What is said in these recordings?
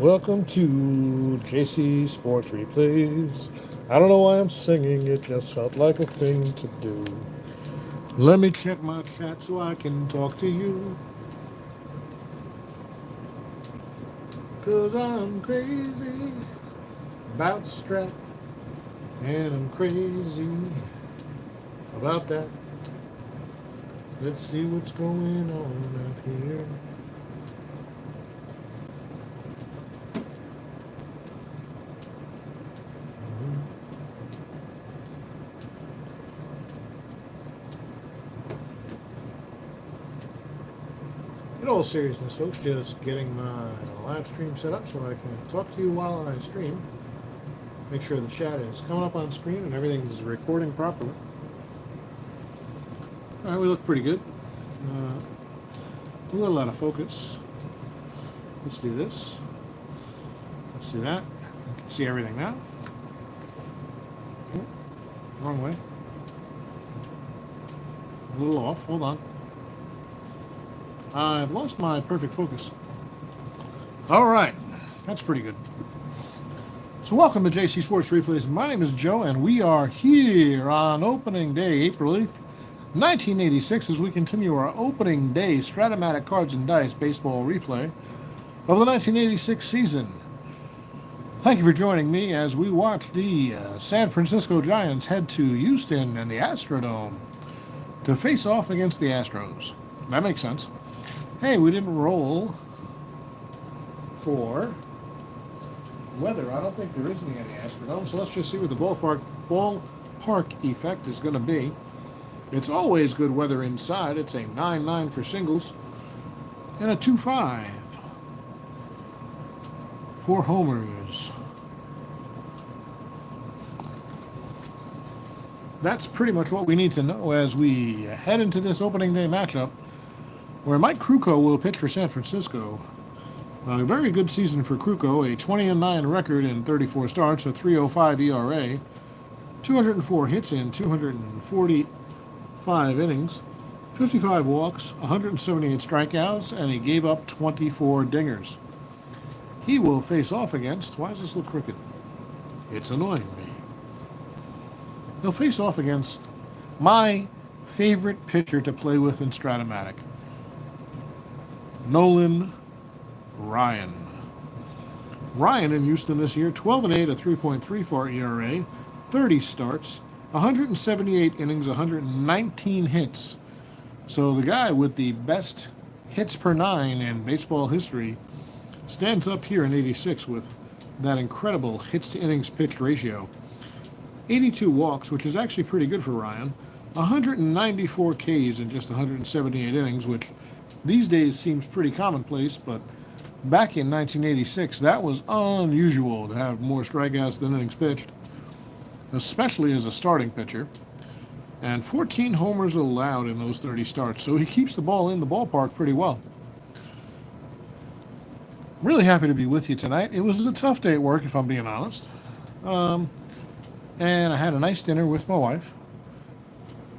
Welcome to JC Sports Replays. I don't know why I'm singing, it just felt like a thing to do. Let me check my chat so I can talk to you. 'Cause I'm crazy about Strat, and I'm crazy about that. Let's see what's going on out here. In all seriousness, folks, just getting my live stream set up so I can talk to you while I stream. Make sure the chat is coming up on screen and everything is recording properly. All right, we look pretty good. A little out of focus. Let's do this. Let's do that. You can see everything now. Oh, wrong way. A little off. Hold on. I've lost my perfect focus. All right. That's pretty good. So welcome to JC Sports Replays. My name is Joe, and we are here on opening day, April 8th, 1986, as we continue our opening day Strat-O-Matic Cards and Dice Baseball replay of the 1986 season. Thank you for joining me as we watch the San Francisco Giants head to Houston and the Astrodome to face off against the Astros. That makes sense. Hey, we didn't roll for weather. I don't think there is any Astrodome, so let's just see what the ballpark effect is going to be. It's always good weather inside. It's a 9-9 for singles and a 2-5 for homers. That's pretty much what we need to know as we head into this opening day matchup, where Mike Krukow will pitch for San Francisco. A very good season for Krukow, a 20-9 record in 34 starts, a 3.05 ERA, 204 hits in 245 innings, 55 walks, 178 strikeouts, and he gave up 24 dingers. He will face off against, why does this look crooked? It's annoying me. He'll face off against my favorite pitcher to play with in Strat-O-Matic, Nolan Ryan. Ryan in Houston this year, 12-8, a 3.34 ERA, 30 starts, 178 innings, 119 hits. So the guy with the best hits per nine in baseball history stands up here in 86 with that incredible hits to innings pitched ratio. 82 walks, which is actually pretty good for Ryan. 194 Ks in just 178 innings, which these days seems pretty commonplace, but back in 1986, that was unusual to have more strikeouts than innings pitched, especially as a starting pitcher. And 14 homers allowed in those 30 starts, so he keeps the ball in the ballpark pretty well. Really happy to be with you tonight. It was a tough day at work, if I'm being honest. And I had a nice dinner with my wife.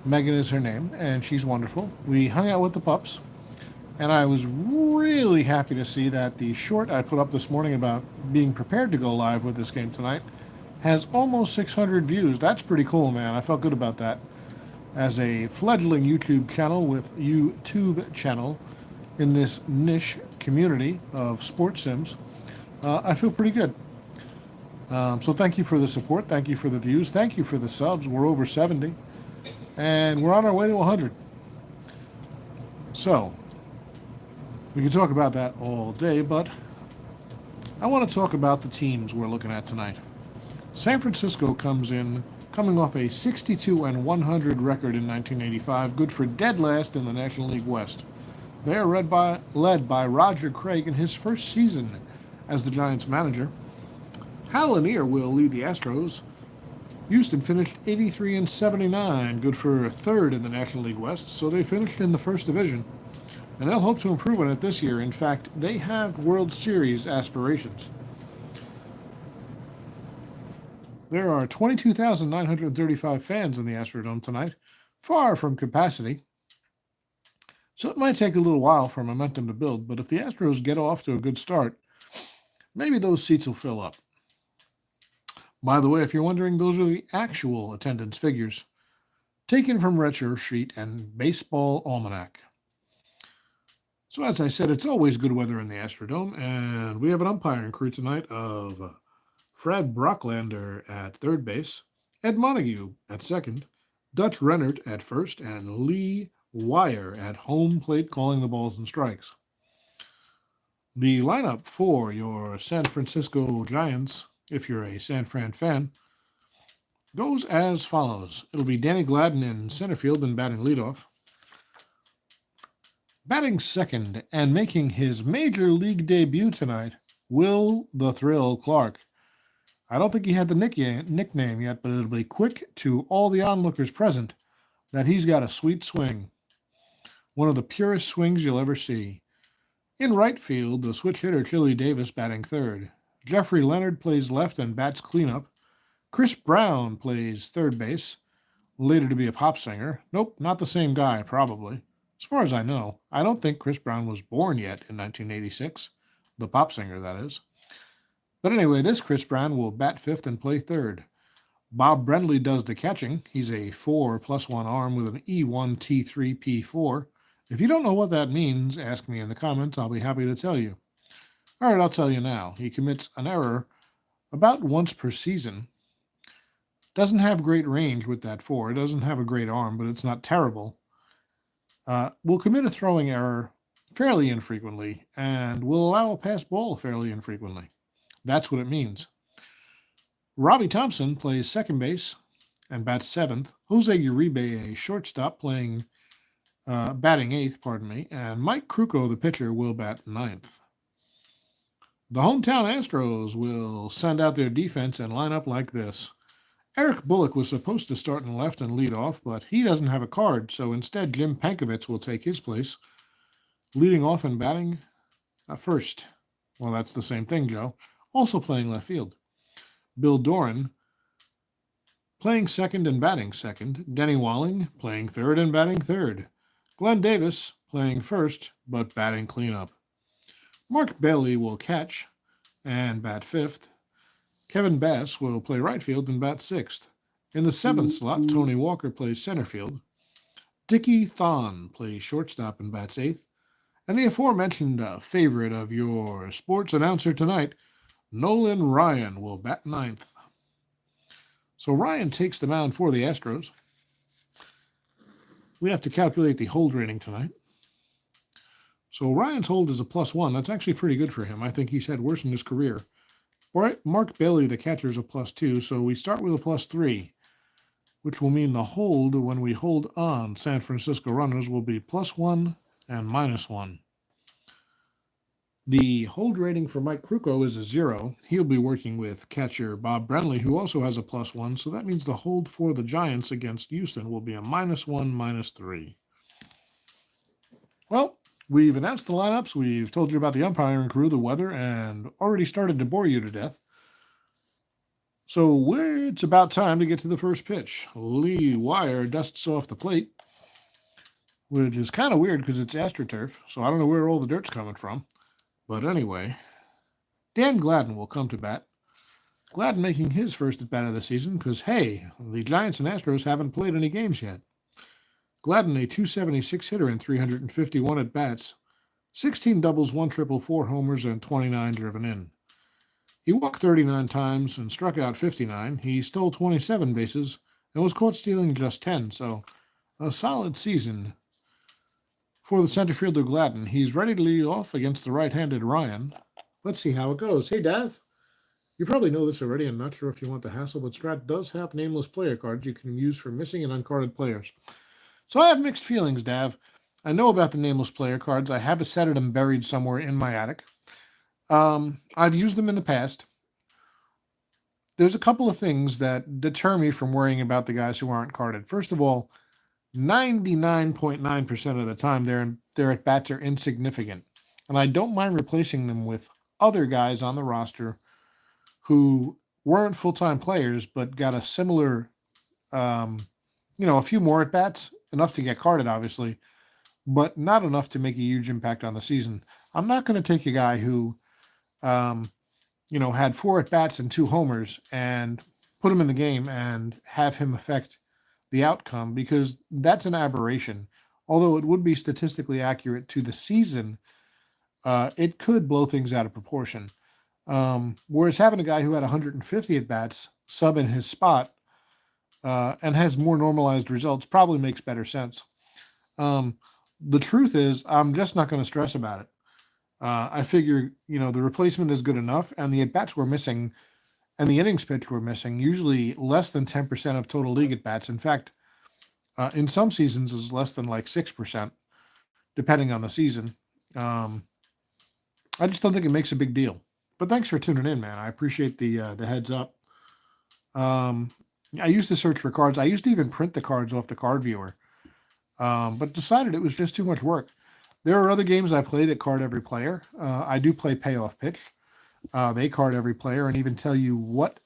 Megan is her name, and she's wonderful. We hung out with the pups, and I was really happy to see that the short I put up this morning about being prepared to go live with this game tonight has almost 600 views. That's pretty cool, man. I felt good about that. As a fledgling YouTube channel in this niche community of sports sims, I feel pretty good. So thank you for the support. Thank you for the views. Thank you for the subs. We're over 70. And we're on our way to 100. So we can talk about that all day, but I want to talk about the teams we're looking at tonight. San Francisco coming off a 62-100 record in 1985, good for dead last in the National League West. They are led by Roger Craig in his first season as the Giants manager. Hal Lanier will lead the Astros. Houston finished 83-79, good for third in the National League West, so they finished in the first division. And they'll hope to improve on it this year. In fact, they have World Series aspirations. There are 22,935 fans in the Astrodome tonight, far from capacity. So it might take a little while for momentum to build, but if the Astros get off to a good start, Maybe those seats will fill up. By the way, if you're wondering, those are the actual attendance figures taken from Retro Sheet and Baseball Almanac. So as I said, it's always good weather in the Astrodome, and we have an umpiring crew tonight of Fred Brocklander at third base, Ed Montague at second, Dutch Rennert at first, and Lee Wire at home plate calling the balls and strikes. The lineup for your San Francisco Giants, if you're a San Fran fan, goes as follows. It'll be Danny Gladden in center field and batting leadoff. Batting second and making his major league debut tonight, Will the Thrill Clark. I don't think he had the nickname yet, but it'll be quick to all the onlookers present that he's got a sweet swing. One of the purest swings you'll ever see. In right field, the switch hitter Chili Davis batting third. Jeffrey Leonard plays left and bats cleanup. Chris Brown plays third base, later to be a pop singer. Nope, not the same guy, probably. As far as I know, I don't think Chris Brown was born yet in 1986. The pop singer, that is. But anyway, this Chris Brown will bat fifth and play third. Bob Brenly does the catching. He's a 4+1 arm with an E1T3P4. If you don't know what that means, ask me in the comments. I'll be happy to tell you. All right, I'll tell you now. He commits an error about once per season. Doesn't have great range with that 4. It doesn't have a great arm, but it's not terrible. Will commit a throwing error fairly infrequently and will allow a pass ball fairly infrequently. That's what it means. Robbie Thompson plays second base and bats seventh. Jose Uribe, a shortstop, batting eighth, and Mike Krukow, the pitcher, will bat ninth. The hometown Astros will send out their defense and line up like this. Eric Bullock was supposed to start in left and lead off, but he doesn't have a card, so instead Jim Pankovitz will take his place, leading off and batting first. Well, that's the same thing, Joe. Also playing left field. Bill Doran playing second and batting second. Denny Walling playing third and batting third. Glenn Davis playing first, but batting cleanup. Mark Bailey will catch and bat fifth. Kevin Bass will play right field and bat sixth. In the seventh slot, Tony Walker plays center field. Dickie Thon plays shortstop and bats eighth. And the aforementioned favorite of your sports announcer tonight, Nolan Ryan, will bat ninth. So Ryan takes the mound for the Astros. We have to calculate the hold rating tonight. So Ryan's hold is a +1. That's actually pretty good for him. I think he's had worse in his career. Mark Bailey, the catcher, is a +2, so we start with a +3, which will mean the hold when we hold on San Francisco runners will be +1 and -1. The hold rating for Mike Krukow is a 0. He'll be working with catcher Bob Brenly, who also has a +1, so that means the hold for the Giants against Houston will be a -1, -3. Well, we've announced the lineups, we've told you about the umpiring crew, the weather, and already started to bore you to death. So it's about time to get to the first pitch. Lee Wire dusts off the plate, which is kind of weird because it's AstroTurf, so I don't know where all the dirt's coming from. But anyway, Dan Gladden will come to bat. Gladden making his first at bat of the season because, hey, the Giants and Astros haven't played any games yet. Gladden, a .276 hitter in 351 at bats, 16 doubles, 1 triple, 4 homers, and 29 driven in. He walked 39 times and struck out 59. He stole 27 bases and was caught stealing just 10, so a solid season for the center fielder Gladden. He's ready to lead off against the right-handed Ryan. Let's see how it goes. Hey, Dav. You probably know this already. I'm not sure if you want the hassle, but Strat does have nameless player cards you can use for missing and uncarded players. So I have mixed feelings, Dav. I know about the nameless player cards. I have a set of them buried somewhere in my attic. I've used them in the past. There's a couple of things that deter me from worrying about the guys who aren't carded. First of all, 99.9% of the time their at-bats are insignificant. And I don't mind replacing them with other guys on the roster who weren't full-time players but got a similar, a few more at-bats, enough to get carded, obviously, but not enough to make a huge impact on the season. I'm not going to take a guy who had 4 at bats and 2 homers and put him in the game and have him affect the outcome, because that's an aberration. Although it would be statistically accurate to the season, it could blow things out of proportion. Whereas having a guy who had 150 at bats sub in his spot and has more normalized results probably makes better sense. Um, the truth is, I'm just not going to stress about it. I figure, the replacement is good enough, and the at bats we're missing and the innings pitched we're missing, usually less than 10% of total league at bats. In fact, in some seasons is less than like 6%, depending on the season. Um, I just don't think it makes a big deal. But thanks for tuning in, man. I appreciate the heads up. Um, I used to search for cards. I used to even print the cards off the card viewer, but decided it was just too much work. There are other games I play that card every player. I do play Payoff Pitch. They card every player and even tell you what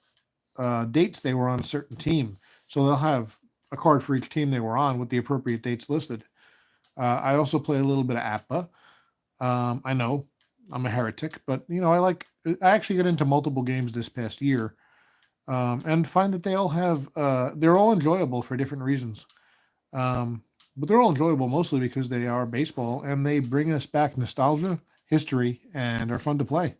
dates they were on a certain team. So they'll have a card for each team they were on with the appropriate dates listed. I also play a little bit of APBA. I know I'm a heretic, but I actually got into multiple games this past year, and find that they all have they're all enjoyable for different reasons. But they're all enjoyable mostly because they are baseball and they bring us back nostalgia, history, and are fun to play.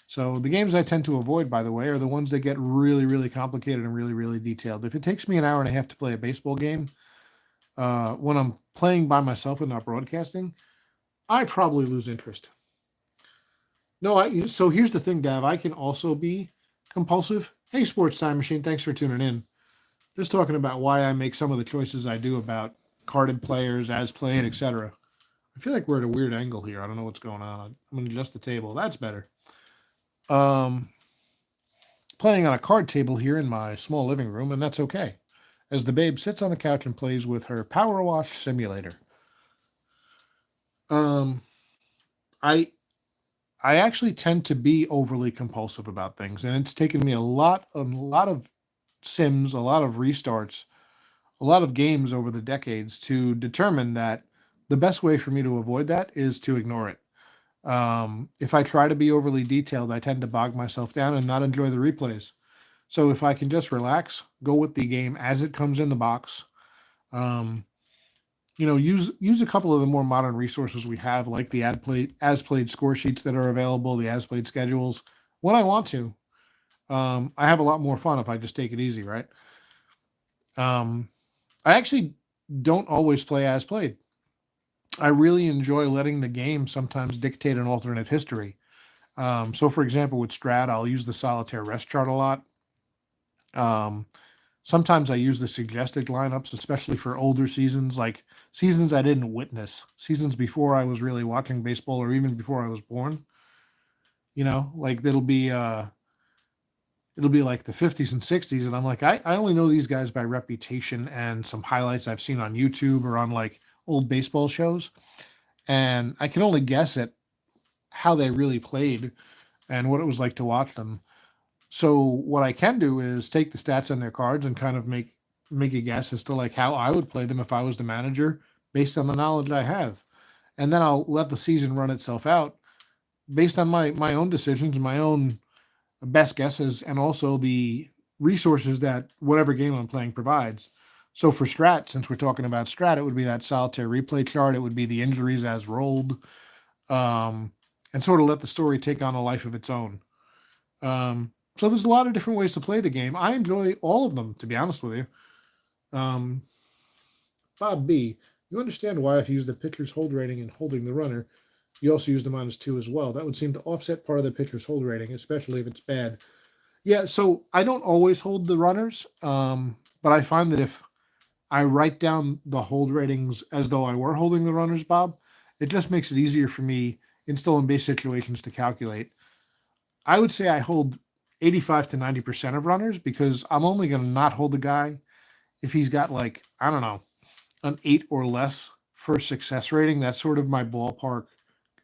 So the games I tend to avoid, by the way, are the ones that get really, really complicated and really, really detailed. If it takes me an hour and a half to play a baseball game, when I'm playing by myself and not broadcasting, I probably lose interest. No, so here's the thing, Dav. I can also be compulsive. Hey, Sports Time Machine, thanks for tuning in. Just talking about why I make some of the choices I do about carded players, as played, etc. I feel like we're at a weird angle here. I don't know what's going on. I'm going to adjust the table. That's better. Um, Playing on a card table here in my small living room, and that's okay, as the babe sits on the couch and plays with her Power Wash simulator. Um, I I actually tend to be overly compulsive about things, and it's taken me a lot of sims, a lot of restarts, a lot of games over the decades to determine that the best way for me to avoid that is to ignore it. If I try to be overly detailed, I tend to bog myself down and not enjoy the replays. So if I can just relax, go with the game as it comes in the box, um, use a couple of the more modern resources we have, like the as played score sheets that are available, the as played schedules. When I want to, I have a lot more fun if I just take it easy, right? Um, I actually don't always play as played. I really enjoy letting the game sometimes dictate an alternate history. So, for example, with Strat, I'll use the solitaire rest chart a lot. Um, Sometimes I use the suggested lineups, especially for older seasons, like seasons I didn't witness, seasons before I was really watching baseball or even before I was born. Like it'll be like the 50s and 60s, and I'm like, I only know these guys by reputation and some highlights I've seen on YouTube or on like old baseball shows, and I can only guess at how they really played and what it was like to watch them. So what I can do is take the stats on their cards and kind of make a guess as to like how I would play them if I was the manager based on the knowledge I have. And then I'll let the season run itself out based on my own decisions, my own best guesses, and also the resources that whatever game I'm playing provides. So for Strat, since we're talking about Strat, it would be that solitaire replay chart. It would be the injuries as rolled, um, and sort of let the story take on a life of its own. So there's a lot of different ways to play the game. I enjoy all of them, to be honest with you. Um, Bob B, you understand why if you use the pitcher's hold rating in holding the runner, you also use the -2 as well. That would seem to offset part of the pitcher's hold rating, especially if it's bad. Yeah, so I don't always hold the runners, but I find that if I write down the hold ratings as though I were holding the runners, Bob, it just makes it easier for me in stolen base situations to calculate. I would say I hold 85 to 90% of runners because I'm only going to not hold the guy if he's got like, I don't know, an 8 or less for success rating. That's sort of my ballpark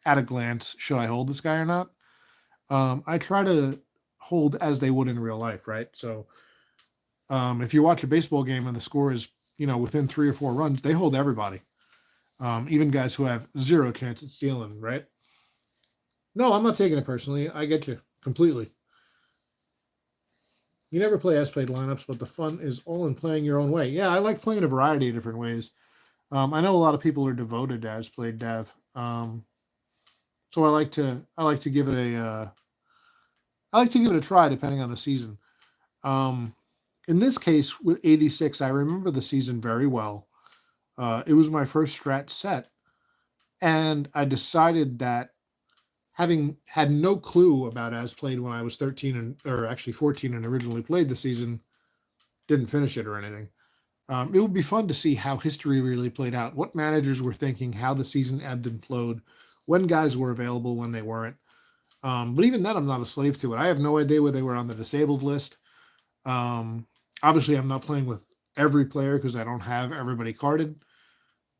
at a glance. Should I hold this guy or not? I try to hold as they would in real life, right? So if you watch a baseball game and the score is, within 3 or 4 runs, they hold everybody, even guys who have zero chance at stealing, right? No, I'm not taking it personally. I get you completely. You never play as played lineups, but the fun is all in playing your own way. Yeah, I like playing a variety of different ways. I know a lot of people are devoted to as played dev, so I like to give it a I like to give it a try depending on the season. Um, in this case with 86, I remember the season very well. It was my first strat set, and I decided that having had no clue about as played when I was 13 or actually 14 and originally played the season, didn't finish it or anything. It would be fun to see how history really played out, what managers were thinking, how the season ebbed and flowed, when guys were available, when they weren't. But even then, I'm not a slave to it. I have no idea where they were on the disabled list. Um, Obviously, I'm not playing with every player because I don't have everybody carded.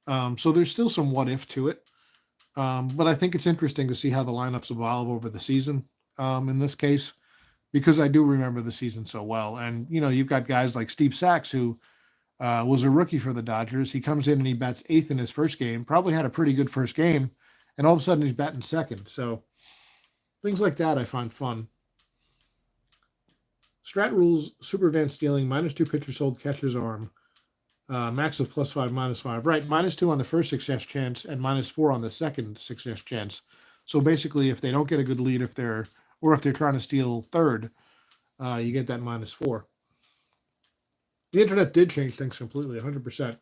So there's still some what if to it. But I think it's interesting to see how the lineups evolve over the season in this case, because I do remember the season so well. And, you've got guys like Steve Sachs, who was a rookie for the Dodgers. He comes in and he bats eighth in his first game, probably had a pretty good first game, and all of a sudden he's batting second. So things like that I find fun. Strat rules, super advanced stealing, -2 pitchers hold catcher's arm. Max of +5, -5. Right, -2 on the first success chance and -4 on the second success chance. So basically, if they don't get a good lead, if they're trying to steal third, you get that -4. The internet did change things completely, 100%.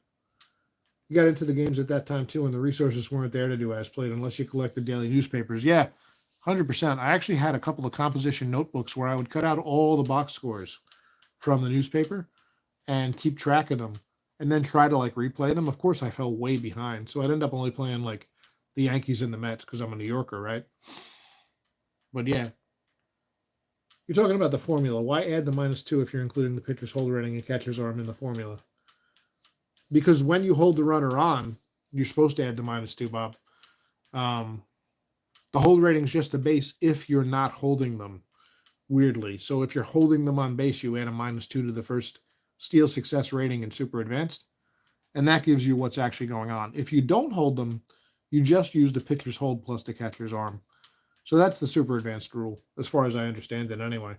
You got into the games at that time too, and the resources weren't there to do as played unless you collected daily newspapers. Yeah, 100%. I actually had a couple of composition notebooks where I would cut out all the box scores from the newspaper and keep track of them, and then try to replay them. Of course, I fell way behind, so I'd end up only playing the Yankees and the Mets because I'm a New Yorker, right? But yeah, you're talking about the formula. Why add the -2 if you're including the pitcher's hold rating and catcher's arm in the formula? Because when you hold the runner on, you're supposed to add the -2, Bob. The hold rating is just the base if you're not holding them, weirdly. So if you're holding them on base, you add a -2 to the first steal success rating in super advanced, and that gives you what's actually going on. If you don't hold them, you just use the pitcher's hold plus the catcher's arm. So that's the super advanced rule, as far as I understand it anyway.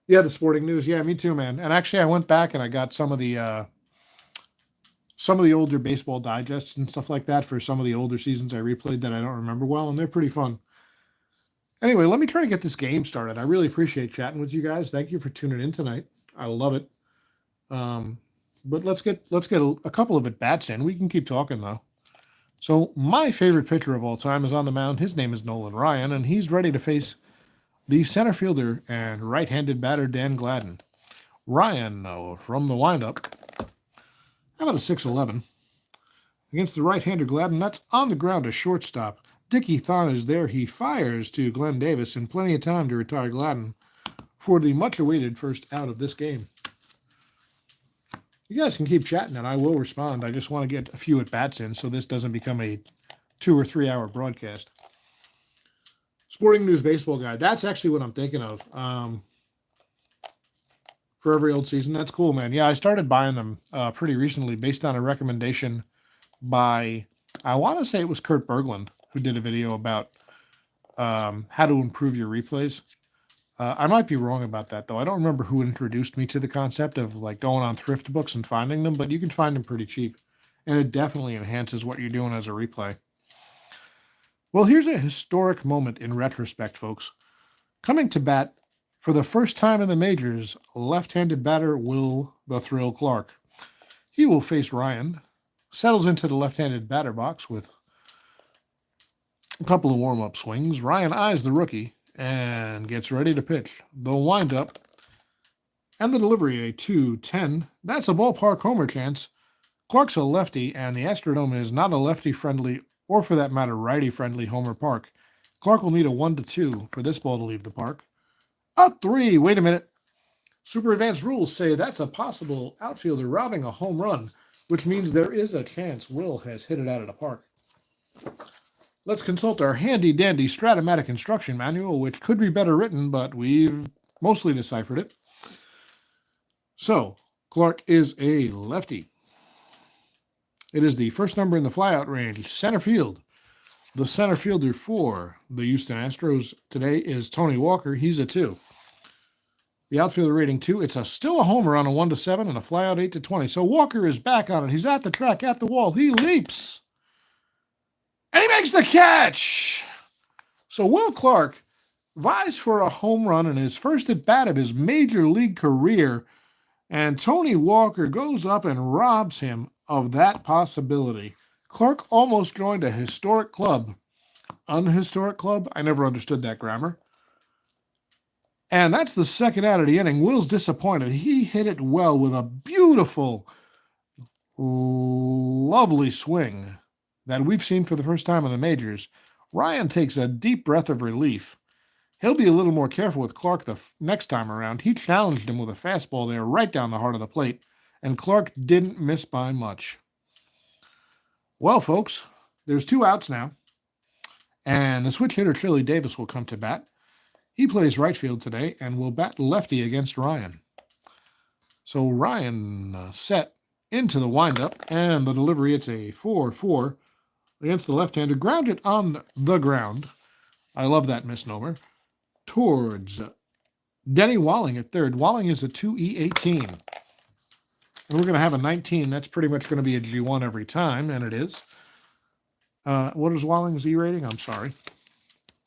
Yeah, the sporting news. Yeah, me too, man. And actually, I went back and I got some of the older baseball digests and stuff like that for some of the older seasons I replayed that I don't remember well, and they're pretty fun. Anyway, let me try to get this game started. I really appreciate chatting with you guys. Thank you for tuning in tonight. I love it. But let's get a couple of at-bats in. We can keep talking, though. So my favorite pitcher of all time is on the mound. His name is Nolan Ryan, and he's ready to face the center fielder and right-handed batter Dan Gladden. Ryan, from the windup, how about a 6-11? Against the right-hander Gladden, that's on the ground to shortstop. Dickie Thon is there. He fires to Glenn Davis in plenty of time to retire Gladden for the much-awaited first out of this game. You guys can keep chatting, and I will respond. I just want to get a few at-bats in so this doesn't become a 2 or 3 hour broadcast. Sporting News Baseball Guide. That's actually what I'm thinking of. For every old season. That's cool, man. Yeah, I started buying them pretty recently based on a recommendation by, I want to say it was Kurt Berglund, who did a video about how to improve your replays. I might be wrong about that, though. I don't remember who introduced me to the concept of going on thrift books and finding them, but you can find them pretty cheap. And it definitely enhances what you're doing as a replay. Well, here's a historic moment in retrospect, folks. Coming to bat for the first time in the majors, left-handed batter Will the Thrill Clark. He will face Ryan, settles into the left-handed batter box with a couple of warm-up swings. Ryan eyes the rookie and gets ready to pitch. The windup and the delivery, a 2-10. That's a ballpark homer chance. Clark's a lefty, and the Astrodome is not a lefty-friendly, or for that matter, righty-friendly homer park. Clark will need a 1-2 for this ball to leave the park. A 3. Wait a minute. Super advanced rules say that's a possible outfielder robbing a home run, which means there is a chance Will has hit it out of the park. Let's consult our handy-dandy Strat-O-Matic instruction manual, which could be better written, but we've mostly deciphered it. So, Clark is a lefty. It is the first number in the flyout range, center field. The center fielder for the Houston Astros today is Tony Walker. He's a 2. The outfielder rating 2. It's still a homer on a 1-7 and a flyout 8-20. So Walker is back on it. He's at the track, at the wall. He leaps. And he makes the catch. So Will Clark vies for a home run in his first at-bat of his major league career. And Tony Walker goes up and robs him of that possibility. Clark almost joined a historic club. Unhistoric club? I never understood that grammar. And that's the second out of the inning. Will's disappointed. He hit it well with a beautiful, lovely swing that we've seen for the first time in the majors. Ryan takes a deep breath of relief. He'll be a little more careful with Clark the next time around. He challenged him with a fastball there right down the heart of the plate, and Clark didn't miss by much. Well, folks, there's 2 outs now, and the switch hitter Chili Davis will come to bat. He plays right field today and will bat lefty against Ryan. So Ryan set into the windup, and the delivery, it's a 4-4 against the left-hander. Grounded on the ground. I love that misnomer. Towards Denny Walling at third. Walling is a 2E18. And we're going to have a 19. That's pretty much going to be a G1 every time, and it is. What is Walling's E rating? I'm sorry.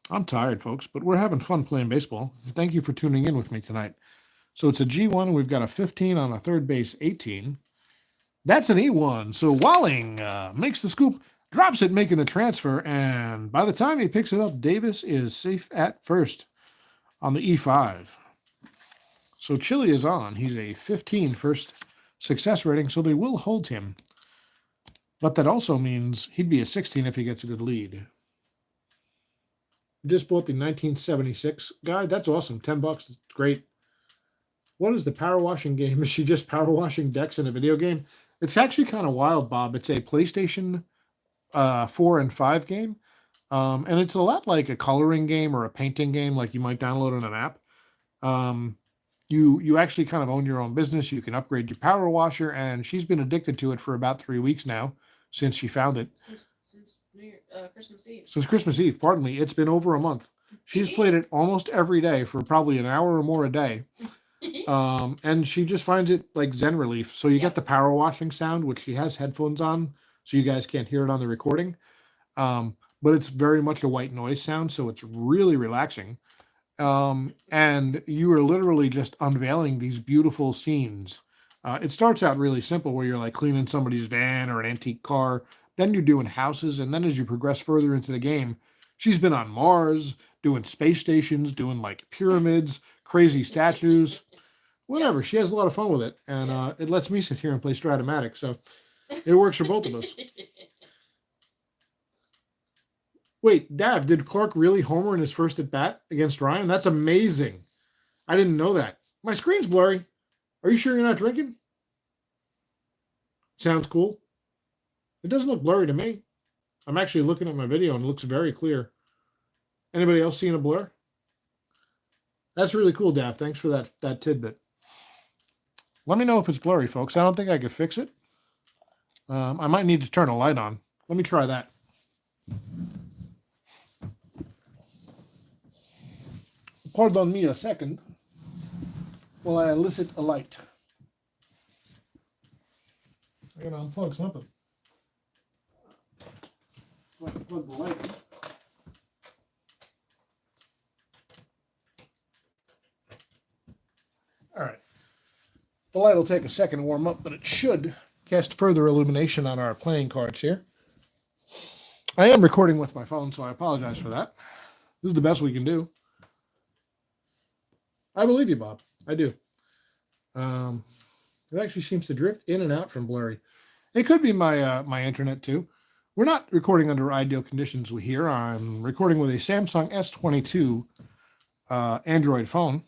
I'm tired, folks, but we're having fun playing baseball. Thank you for tuning in with me tonight. So it's a G1, and we've got a 15 on a third base 18. That's an E1. So Walling makes the scoop, drops it, making the transfer, and by the time he picks it up, Davis is safe at first on the E5. So Chili is on. He's a 15 first success rating, so they will hold him. But that also means he'd be a 16 if he gets a good lead. Just bought the 1976 guide. That's awesome. $10. It's great. What is the power washing game? Is she just power washing decks in a video game? It's actually kind of wild, Bob. It's a PlayStation 4 and 5 game. And it's a lot like a coloring game or a painting game like you might download on an app. You actually kind of own your own business. You can upgrade your power washer, and she's been addicted to it for about 3 weeks now since she found it. Since Christmas Eve. Since Christmas Eve, pardon me. It's been over a month. She's played it almost every day for probably an hour or more a day. And she just finds it like Zen relief. So you get the power washing sound, which she has headphones on, so you guys can't hear it on the recording. But it's very much a white noise sound, so it's really relaxing. And you are literally just unveiling these beautiful scenes. It starts out really simple where you're like cleaning somebody's van or an antique car. Then you're doing houses. And then as you progress further into the game, she's been on Mars, doing space stations, doing like pyramids, crazy statues, whatever. She has a lot of fun with it. And it lets me sit here and play Strat-O-Matic. So it works for both of us. Wait, Dav, did Clark really homer in his first at-bat against Ryan? That's amazing. I didn't know that. My screen's blurry. Are you sure you're not drinking? Sounds cool. It doesn't look blurry to me. I'm actually looking at my video and it looks very clear. Anybody else seeing a blur? That's really cool, Dav. Thanks for that tidbit. Let me know if it's blurry, folks. I don't think I could fix it. I might need to turn a light on. Let me try that. Pardon me a second while I elicit a light. I gotta unplug something. I can plug the light in. All right. The light will take a second to warm up, but it should cast further illumination on our playing cards here. I am recording with my phone, so I apologize for that. This is the best we can do. I believe you, Bob. I do. It actually seems to drift in and out from blurry. It could be my my internet too. We're not recording under ideal conditions here. I'm recording with a Samsung S22 Android phone.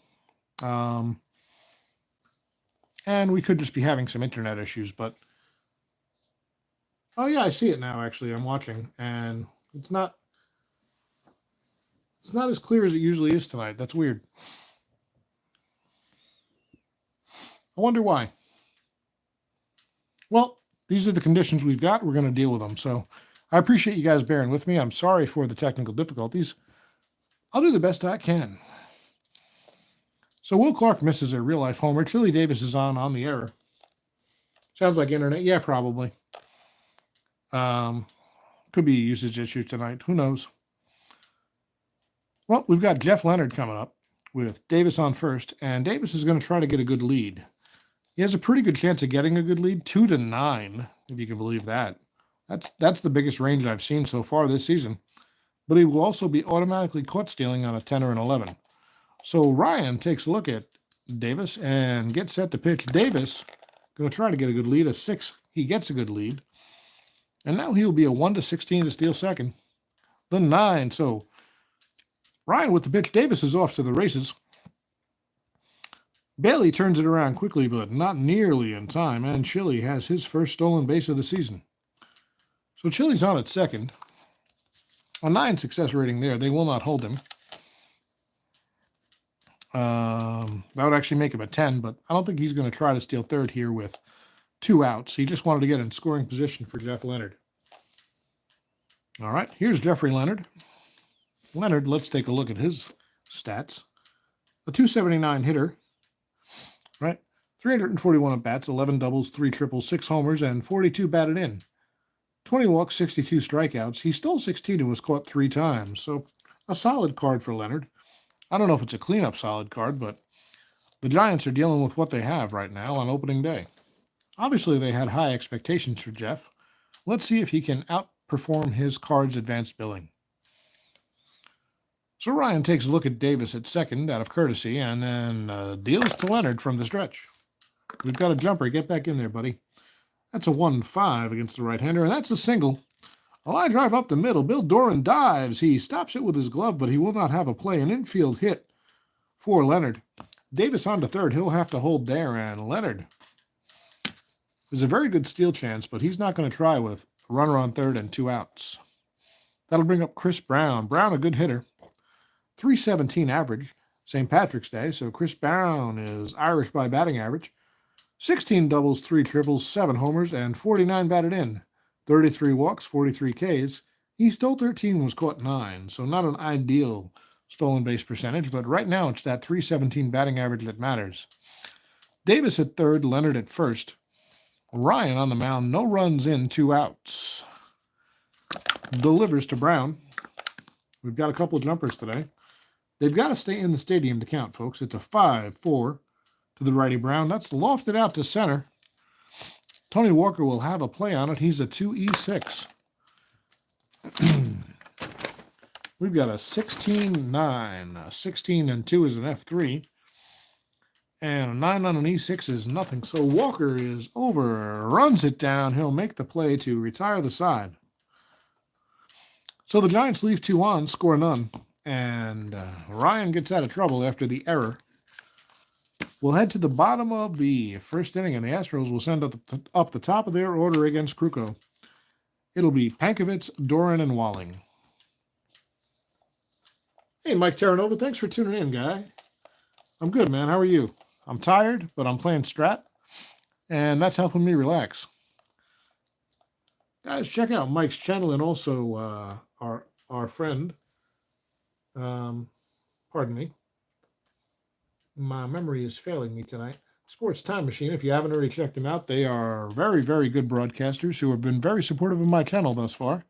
And we could just be having some internet issues, but oh yeah, I see it now actually. I'm watching and it's not as clear as it usually is tonight. That's weird. I wonder why. Well, these are the conditions we've got. We're going to deal with them. So I appreciate you guys bearing with me. I'm sorry for the technical difficulties. I'll do the best I can. So Will Clark misses a real-life homer. Chili Davis is on the error. Sounds like internet. Yeah, probably. Could be a usage issue tonight. Who knows? Well, we've got Jeff Leonard coming up with Davis on first, and Davis is going to try to get a good lead. He has a pretty good chance of getting a good lead, 2-9, if you can believe that. That's the biggest range I've seen so far this season. But he will also be automatically caught stealing on a 10 or an 11. So Ryan takes a look at Davis and gets set to pitch. Davis going to try to get a good lead, a 6. He gets a good lead. And now he'll be a 1-16 to steal second. The 9. So Ryan with the pitch. Davis is off to the races. Bailey turns it around quickly, but not nearly in time. And Chili has his first stolen base of the season. So Chili's on at second. A 9 success rating there. They will not hold him. That would actually make him a 10, but I don't think he's going to try to steal third here with 2 outs. He just wanted to get in scoring position for Jeff Leonard. All right, here's Jeffrey Leonard. Leonard, let's take a look at his stats. A 279 hitter, right? 341 at-bats, 11 doubles, 3 triples, 6 homers, and 42 batted in. 20 walks, 62 strikeouts. He stole 16 and was caught 3 times. So a solid card for Leonard. I don't know if it's a cleanup solid card, but the Giants are dealing with what they have right now on opening day. Obviously, they had high expectations for Jeff. Let's see if he can outperform his Cards advanced billing. So Ryan takes a look at Davis at second out of courtesy and then deals to Leonard from the stretch. We've got a jumper. Get back in there, buddy. That's a 1-5 against the right-hander, and that's a single. A line drive up the middle. Bill Doran dives. He stops it with his glove, but he will not have a play. An infield hit for Leonard. Davis on to third. He'll have to hold there, and Leonard is a very good steal chance, but he's not going to try with a runner on third and 2 outs. That'll bring up Chris Brown. Brown, a good hitter. 317 average. St. Patrick's Day, so Chris Brown is Irish by batting average. 16 doubles, 3 triples, 7 homers, and 49 batted in. 33 walks, 43 Ks. He stole 13 and was caught 9, so not an ideal stolen base percentage, but right now it's that 317 batting average that matters. Davis at third, Leonard at first. Ryan on the mound, no runs in, 2 outs. Delivers to Brown. We've got a couple of jumpers today. They've got to stay in the stadium to count, folks. It's a 5-4 to the righty Brown. That's lofted out to center. Tony Walker will have a play on it. He's a 2E6. We've got a 16-9. 16 and 2 is an F3. And a 9 on an E6 is nothing. So Walker is over, runs it down. He'll make the play to retire the side. So the Giants leave 2 on, score none. And Ryan gets out of trouble after the error. We'll head to the bottom of the first inning, and the Astros will send up the top of their order against Krukow. It'll be Pankovitz, Doran, and Walling. Hey, Mike Terranova, thanks for tuning in, guy. I'm good, man. How are you? I'm tired, but I'm playing Strat, and that's helping me relax. Guys, check out Mike's channel and also our friend. Pardon me. My memory is failing me tonight. Sports Time Machine, if you haven't already checked them out, they are very, very good broadcasters who have been very supportive of my channel thus far.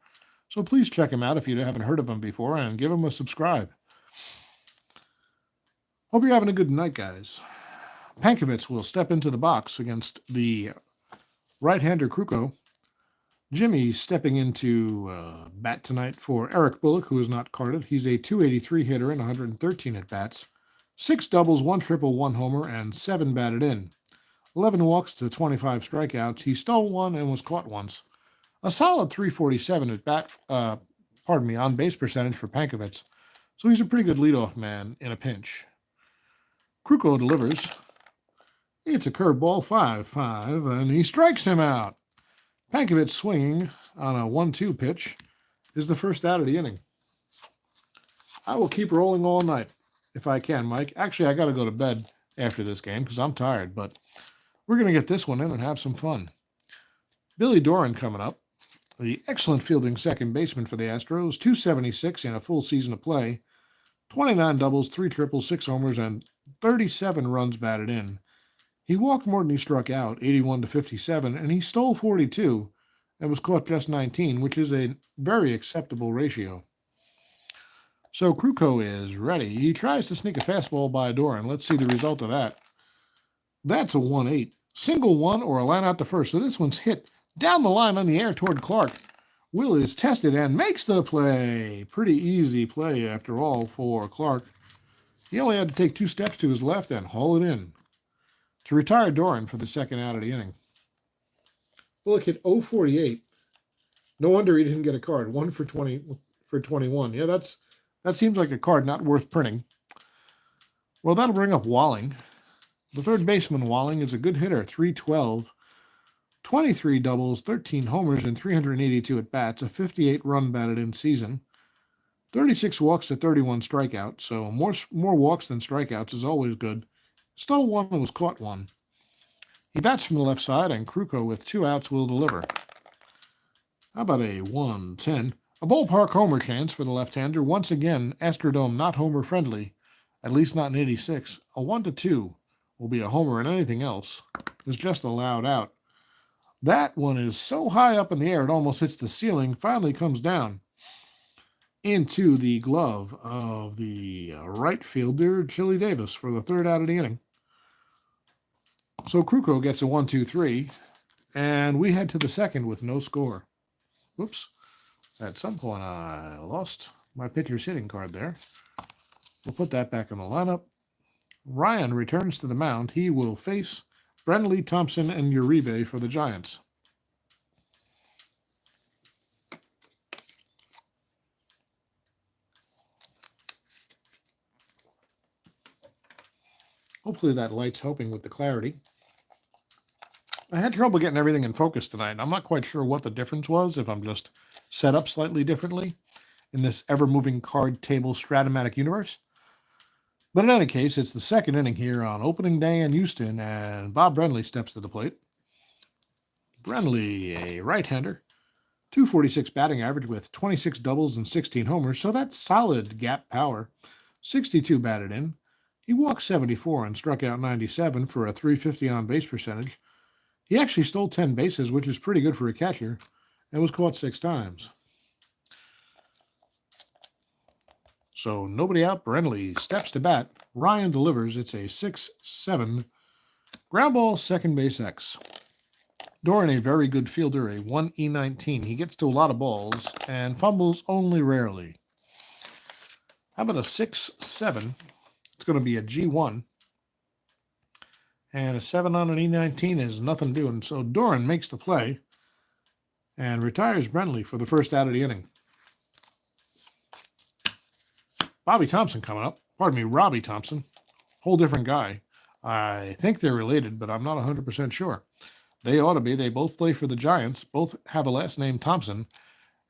So please check them out if you haven't heard of them before and give them a subscribe. Hope you're having a good night, guys. Pankovitz will step into the box against the right-hander Krukow. Jimmy stepping into bat tonight for Eric Bullock, who is not carded. He's a 283 hitter and 113 at-bats. 6 doubles, 1 triple, 1 homer, and 7 batted in. 11 walks to 25 strikeouts. He stole 1 and was caught once. A solid 347 at bat, on base percentage for Pankovitz. So he's a pretty good leadoff man in a pinch. Krukow delivers. It's a curveball, 5-5, and he strikes him out. Pankovitz swinging on a 1-2 pitch is the first out of the inning. I will keep rolling all night if I can, Mike. Actually, I got to go to bed after this game because I'm tired, but we're going to get this one in and have some fun. Billy Doran coming up. The excellent fielding second baseman for the Astros. 276 in a full season of play. 29 doubles, 3 triples, 6 homers, and 37 runs batted in. He walked more than he struck out, 81 to 57, and he stole 42 and was caught just 19, which is a very acceptable ratio. So Krukow is ready. He tries to sneak a fastball by Doran. Let's see the result of that. That's a 1-8. Single one or a line out to first. So this one's hit down the line on the air toward Clark. Will is tested and makes the play. Pretty easy play after all for Clark. He only had to take 2 steps to his left and haul it in to retire Doran for the second out of the inning. Look, hit 0-48. No wonder he didn't get a card. 1 for 21. Yeah, that seems like a card not worth printing. Well, that'll bring up Walling. The third baseman, Walling, is a good hitter. 312, 23 doubles, 13 homers, and 382 at-bats. A 58-run batted-in season. 36 walks to 31 strikeouts. So more walks than strikeouts is always good. Stole 1 and was caught 1. He bats from the left side, and Krukow with 2 outs will deliver. How about a 1-10? A ballpark homer chance for the left-hander. Once again, Astrodome not homer-friendly, at least not in 86. A 1-2 will be a homer, and anything else is just allowed out. That one is so high up in the air, it almost hits the ceiling, finally comes down into the glove of the right fielder, Chili Davis, for the third out of the inning. So Krukow gets a 1-2-3, and we head to the second with no score. Whoops. At some point, I lost my pitcher's hitting card there. We'll put that back in the lineup. Ryan returns to the mound. He will face Brenly, Thompson, and Uribe for the Giants. Hopefully that light's helping with the clarity. I had trouble getting everything in focus tonight. I'm not quite sure what the difference was, if I'm just set up slightly differently in this ever-moving card table Strat-O-Matic universe. But in any case, it's the second inning here on opening day in Houston, and Bob Brenly steps to the plate. Brenly, a right-hander, 246 batting average with 26 doubles and 16 homers, so that's solid gap power. 62 batted in. He walked 74 and struck out 97 for a .350 on-base percentage. He actually stole 10 bases, which is pretty good for a catcher, and was caught 6 times. So nobody out. Brenly steps to bat. Ryan delivers. It's a 6-7 ground ball, second base X. Doran, a very good fielder, a 1E19. He gets to a lot of balls and fumbles only rarely. How about a 6-7? It's going to be a G1. And a 7 on an E19 is nothing doing. So Doran makes the play and retires Brenly for the first out of the inning. Bobby Thompson coming up. Pardon me, Robbie Thompson. Whole different guy. I think they're related, but I'm not 100% sure. They ought to be. They both play for the Giants. Both have a last name Thompson.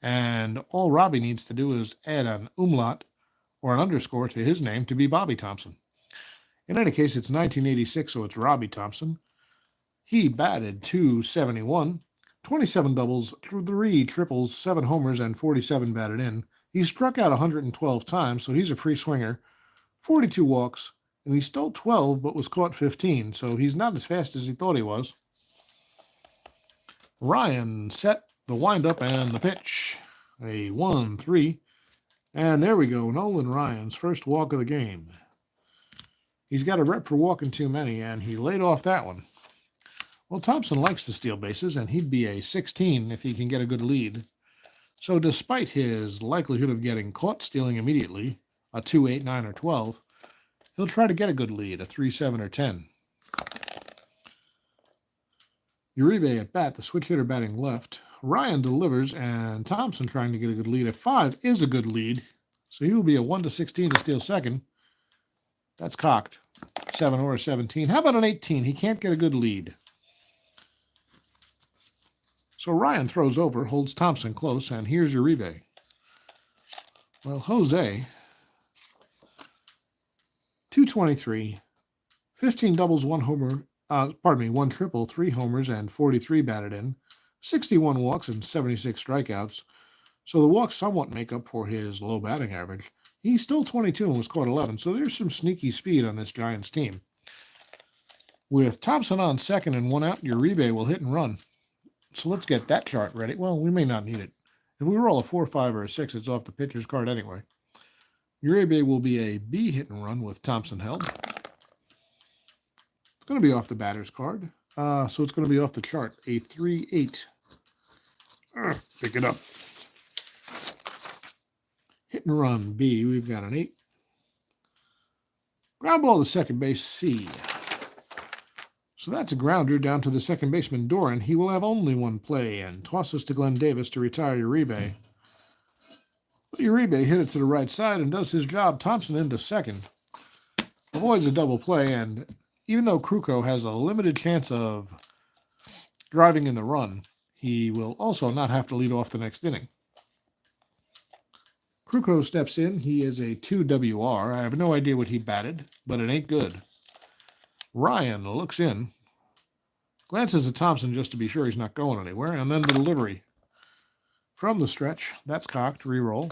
And all Robbie needs to do is add an umlaut or an underscore to his name to be Bobby Thompson. In any case, it's 1986, so it's Robbie Thompson. He batted .271, 27 doubles, 3 triples, 7 homers, and 47 batted in. He struck out 112 times, so he's a free swinger. 42 walks, and he stole 12, but was caught 15, so he's not as fast as he thought he was. Ryan set the windup and the pitch. A 1-3. And there we go, Nolan Ryan's first walk of the game. He's got a rep for walking too many, and he laid off that one. Well, Thompson likes to steal bases, and he'd be a 16 if he can get a good lead. So despite his likelihood of getting caught stealing immediately, a 2, 8, 9, or 12, he'll try to get a good lead, a 3, 7, or 10. Uribe at bat, the switch hitter batting left. Ryan delivers, and Thompson trying to get a good lead. A 5 is a good lead, so he will be a 1-16 to steal second. That's cocked. 7 or a 17. How about an 18? He can't get a good lead. So Ryan throws over, holds Thompson close, and here's Uribe. Well, Jose, 223, 15 doubles, 1 homer, 1 triple, 3 homers, and 43 batted in, 61 walks and 76 strikeouts. So the walks somewhat make up for his low batting average. He stole 22 and was caught 11, so there's some sneaky speed on this Giants team. With Thompson on second and one out, Uribe will hit and run. So let's get that chart ready. Well, we may not need it. If we roll a 4, 5, or a 6, it's off the pitcher's card anyway. Uribe will be a B hit and run with Thompson held. It's going to be off the batter's card. So it's going to be off the chart. A 3, 8. Pick it up. Hit and run B. We've got an 8. Ground ball to second base C. So that's a grounder down to the second baseman, Doran. He will have only one play and tosses to Glenn Davis to retire Uribe. But Uribe hit it to the right side and does his job. Thompson into second. Avoids a double play, and even though Krukow has a limited chance of driving in the run, he will also not have to lead off the next inning. Krukow steps in. He is a 2 WR. I have no idea what he batted, but it ain't good. Ryan looks in, glances at Thompson just to be sure he's not going anywhere, and then the delivery. From the stretch, that's cocked, re-roll.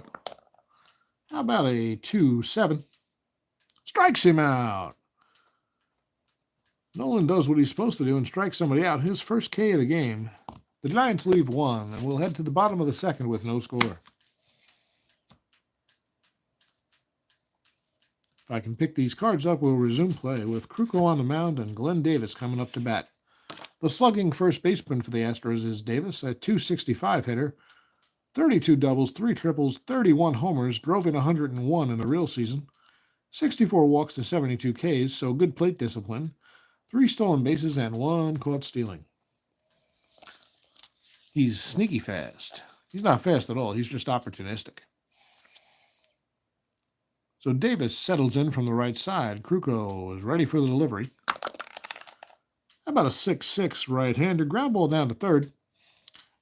How about a 2, 7? Strikes him out. Nolan does what he's supposed to do and strikes somebody out. His first K of the game. The Giants leave 1, and we'll head to the bottom of the second with no score. If I can pick these cards up, we'll resume play with Krukow on the mound and Glenn Davis coming up to bat. The slugging first baseman for the Astros is Davis, a 265 hitter, 32 doubles, 3 triples, 31 homers, drove in 101 in the real season, 64 walks to 72 Ks, so good plate discipline, 3 stolen bases, and 1 caught stealing. He's sneaky fast. He's not fast at all. He's just opportunistic. So Davis settles in from the right side. Krukow is ready for the delivery. How about a 6-6 right-hander? Ground ball down to third.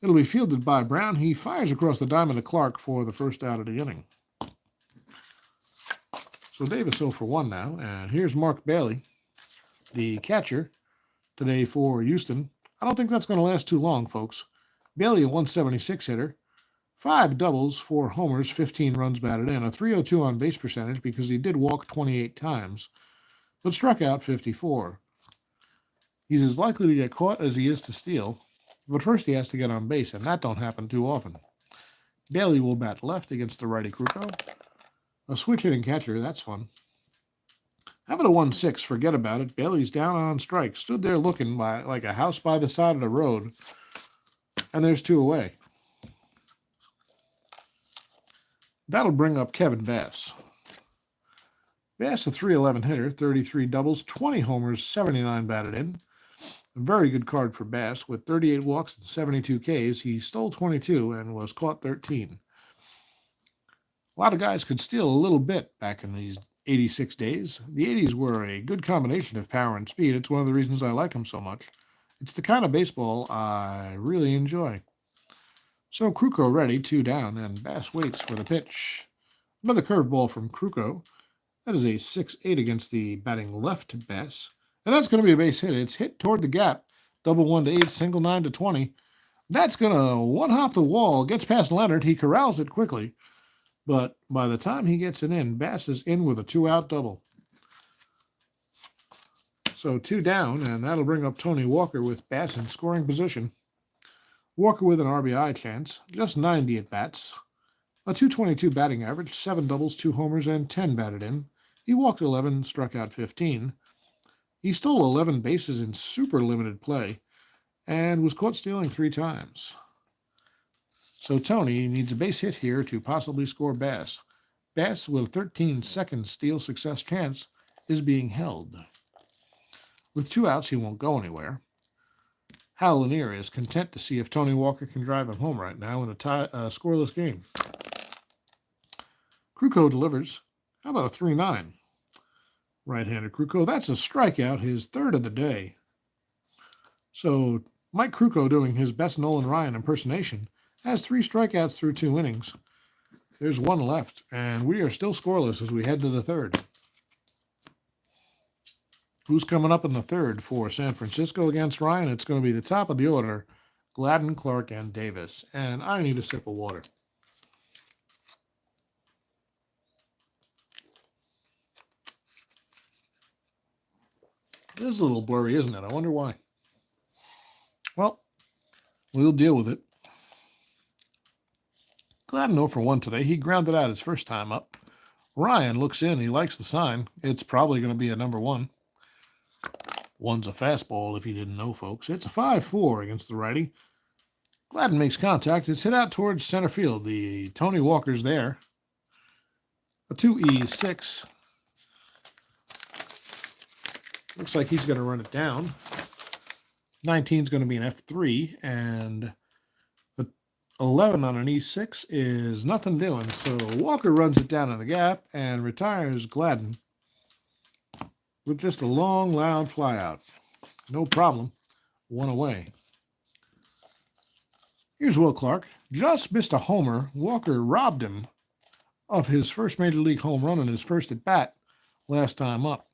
It'll be fielded by Brown. He fires across the diamond to Clark for the first out of the inning. So Davis 0 for 1 now. And here's Mark Bailey, the catcher today for Houston. I don't think that's going to last too long, folks. Bailey, a 176 hitter. 5 doubles, 4 homers, 15 runs batted in, a 302 on base percentage because he did walk 28 times, but struck out 54. He's as likely to get caught as he is to steal, but first he has to get on base, and that don't happen too often. Bailey will bat left against the righty Krukow. A switch hitting catcher, that's fun. How about a 1-6? Forget about it. Bailey's down on strike. Stood there looking like a house by the side of the road, and there's 2 away. That'll bring up Kevin Bass. Bass, a 311 hitter, 33 doubles, 20 homers, 79 batted in. A very good card for Bass with 38 walks and 72 Ks. He stole 22 and was caught 13. A lot of guys could steal a little bit back in these 86 days. The 80s were a good combination of power and speed. It's one of the reasons I like them so much. It's the kind of baseball I really enjoy. So Krukow ready, 2 down, and Bass waits for the pitch. Another curveball from Krukow. That is a 6-8 against the batting left Bass. And that's going to be a base hit. It's hit toward the gap. Double 1 to 8, single 9 to 20. That's going to one-hop the wall. Gets past Leonard. He corrals it quickly. But by the time he gets it in, Bass is in with a 2-out double. So 2 down, and that'll bring up Tony Walker with Bass in scoring position. Walker with an RBI chance, just 90 at-bats. A 222 batting average, 7 doubles, 2 homers, and 10 batted in. He walked 11, struck out 15. He stole 11 bases in super limited play and was caught stealing 3 times. So Tony needs a base hit here to possibly score Bass. Bass, with a 13-second steal success chance, is being held. With 2 outs, he won't go anywhere. Hal Lanier is content to see if Tony Walker can drive him home right now in a scoreless game. Krukow delivers. How about a 3-9? Right-handed Krukow. That's a strikeout, his 3rd of the day. So Mike Krukow, doing his best Nolan Ryan impersonation, has 3 strikeouts through 2 innings. There's 1 left, and we are still scoreless as we head to the 3rd. Who's coming up in the 3rd for San Francisco against Ryan? It's going to be the top of the order, Gladden, Clark, and Davis. And I need a sip of water. It is a little blurry, isn't it? I wonder why. Well, we'll deal with it. Glad to know for one today. He grounded out his first time up. Ryan looks in. He likes the sign. It's probably going to be a number 1. One's a fastball, if you didn't know, folks. It's a 5-4 against the righty. Gladden makes contact. It's hit out towards center field. The Tony Walker's there. A 2E6. Looks like he's going to run it down. 19 is going to be an F3, and 11 on an E6 is nothing doing. So Walker runs it down in the gap and retires Gladden with just a long, loud flyout. No problem. 1 away. Here's Will Clark. Just missed a homer. Walker robbed him of his first Major League home run and his first at bat last time up.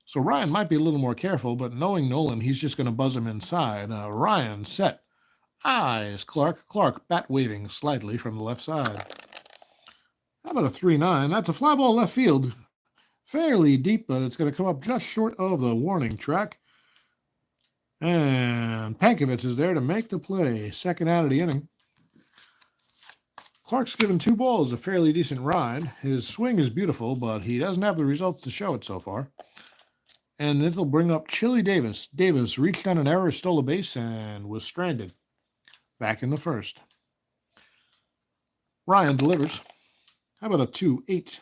So Ryan might be a little more careful, but knowing Nolan, he's just going to buzz him inside. Ryan set. Eyes Clark. Clark bat waving slightly from the left side. How about a 3-9? That's a fly ball left field. Fairly deep, but it's going to come up just short of the warning track. And Pankovich is there to make the play. Second out of the inning. Clark's given 2 balls a fairly decent ride. His swing is beautiful, but he doesn't have the results to show it so far. And this will bring up Chili Davis. Davis reached on an error, stole a base, and was stranded. Back in the first. Ryan delivers. How about a 2-8?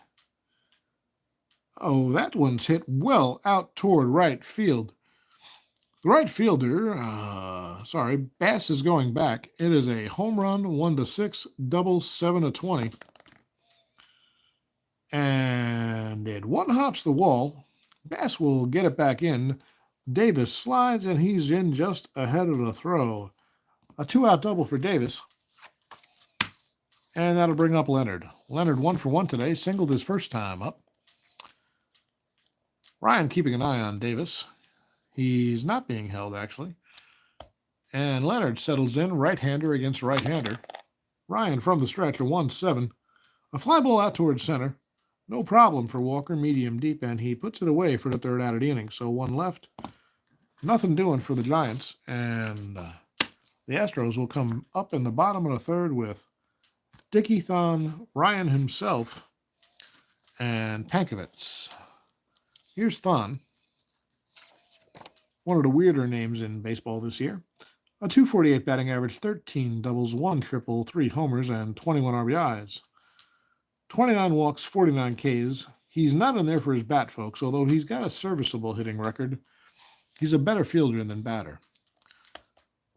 Oh, that one's hit well out toward right field. The right fielder, Bass is going back. It is a home run, 1-6, double, 7-20. And it one-hops the wall. Bass will get it back in. Davis slides, and he's in just ahead of the throw. A 2-out double for Davis. And that'll bring up Leonard. Leonard 1 for 1 today, singled his first time up. Ryan keeping an eye on Davis. He's not being held, actually. And Leonard settles in, right-hander against right-hander. Ryan from the stretch, a 1-7. A fly ball out towards center. No problem for Walker, medium deep, and he puts it away for the third out of the inning. So 1 left. Nothing doing for the Giants. And the Astros will come up in the bottom of the third with Dickie Thon, Ryan himself, and Pankovich. Here's Thon. One of the weirder names in baseball this year. A 248 batting average, 13 doubles, 1 triple, 3 homers, and 21 RBIs. 29 walks, 49 Ks. He's not in there for his bat, folks, although he's got a serviceable hitting record. He's a better fielder than batter.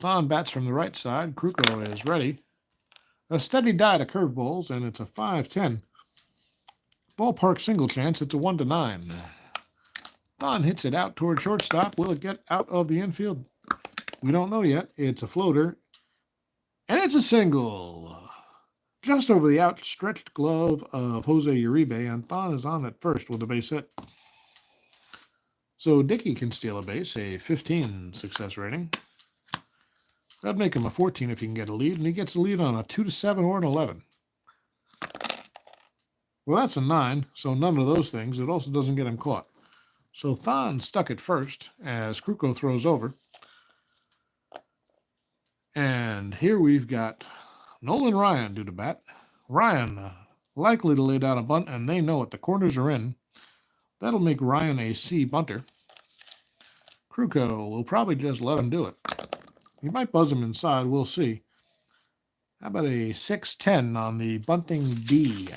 Thon bats from the right side. Krukow is ready. A steady diet of curveballs, and it's a 5-10. Ballpark single chance, it's a 1-9. Thon hits it out toward shortstop. Will it get out of the infield? We don't know yet. It's a floater. And it's a single. Just over the outstretched glove of Jose Uribe, and Thon is on at first with a base hit. So Dickey can steal a base, a 15 success rating. That'd make him a 14 if he can get a lead, and he gets a lead on a 2-7 or an 11. Well, that's a 9, so none of those things. It also doesn't get him caught. So Thon stuck at first as Krukow throws over. And here we've got Nolan Ryan due to bat. Ryan likely to lay down a bunt, and they know it. The corners are in. That'll make Ryan a C bunter. Krukow will probably just let him do it. He might buzz him inside. We'll see. How about a 6-10 on the bunting D?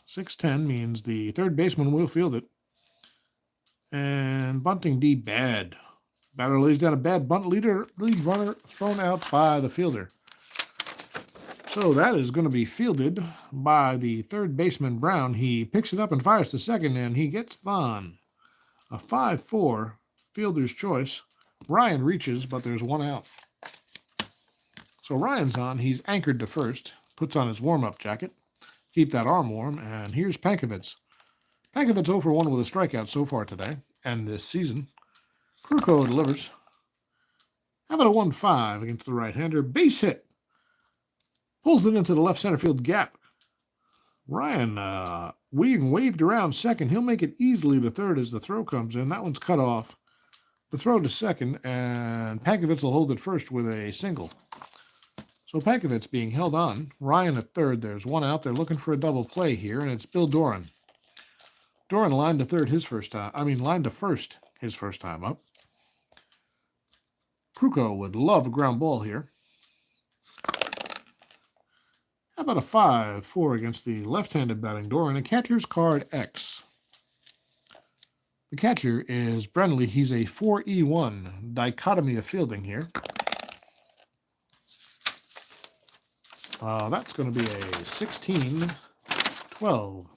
6-10 means the third baseman will field it. And bunting D bad. Batter lays down a bad bunt. Lead runner thrown out by the fielder. So that is going to be fielded by the third baseman, Brown. He picks it up and fires to second, and he gets Thon. A 5-4 fielder's choice. Ryan reaches, but there's 1 out. So Ryan's on. He's anchored to first. Puts on his warm-up jacket. Keep that arm warm. And here's Pankovich. Pankovich 0 for 1 with a strikeout so far today and this season. Krukow delivers. How about a 1-5 against the right-hander? Base hit. Pulls it into the left center field gap. Ryan being waved around second. He'll make it easily to third as the throw comes in. That one's cut off. The throw to second, and Pankovitz will hold it first with a single. So Pankovitz being held on. Ryan at third. There's one out. They're looking for a double play here, and it's Bill Doran. Doran lined to third his first time. Lined to first his first time up. Krukow would love a ground ball here. How about a 5-4 against the left-handed batting Doran? A catcher's card X. The catcher is Brenly. He's a 4E1 dichotomy of fielding here. That's going to be a 16-12. So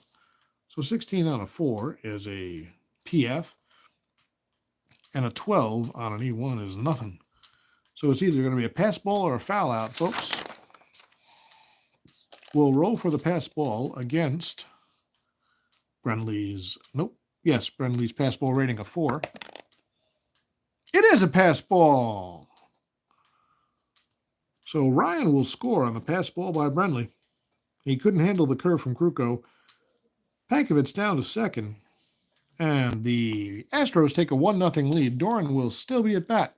16 on a 4 is a PF, and a 12 on an E1 is nothing. So it's either going to be a pass ball or a foul out, folks. We'll roll for the pass ball against Brenly's, Brenly's pass ball rating of 4. It is a pass ball. So Ryan will score on the pass ball by Brenly. He couldn't handle the curve from Krukow. Pankovitz down to second. And the Astros take a 1-0 lead. Doran will still be at bat.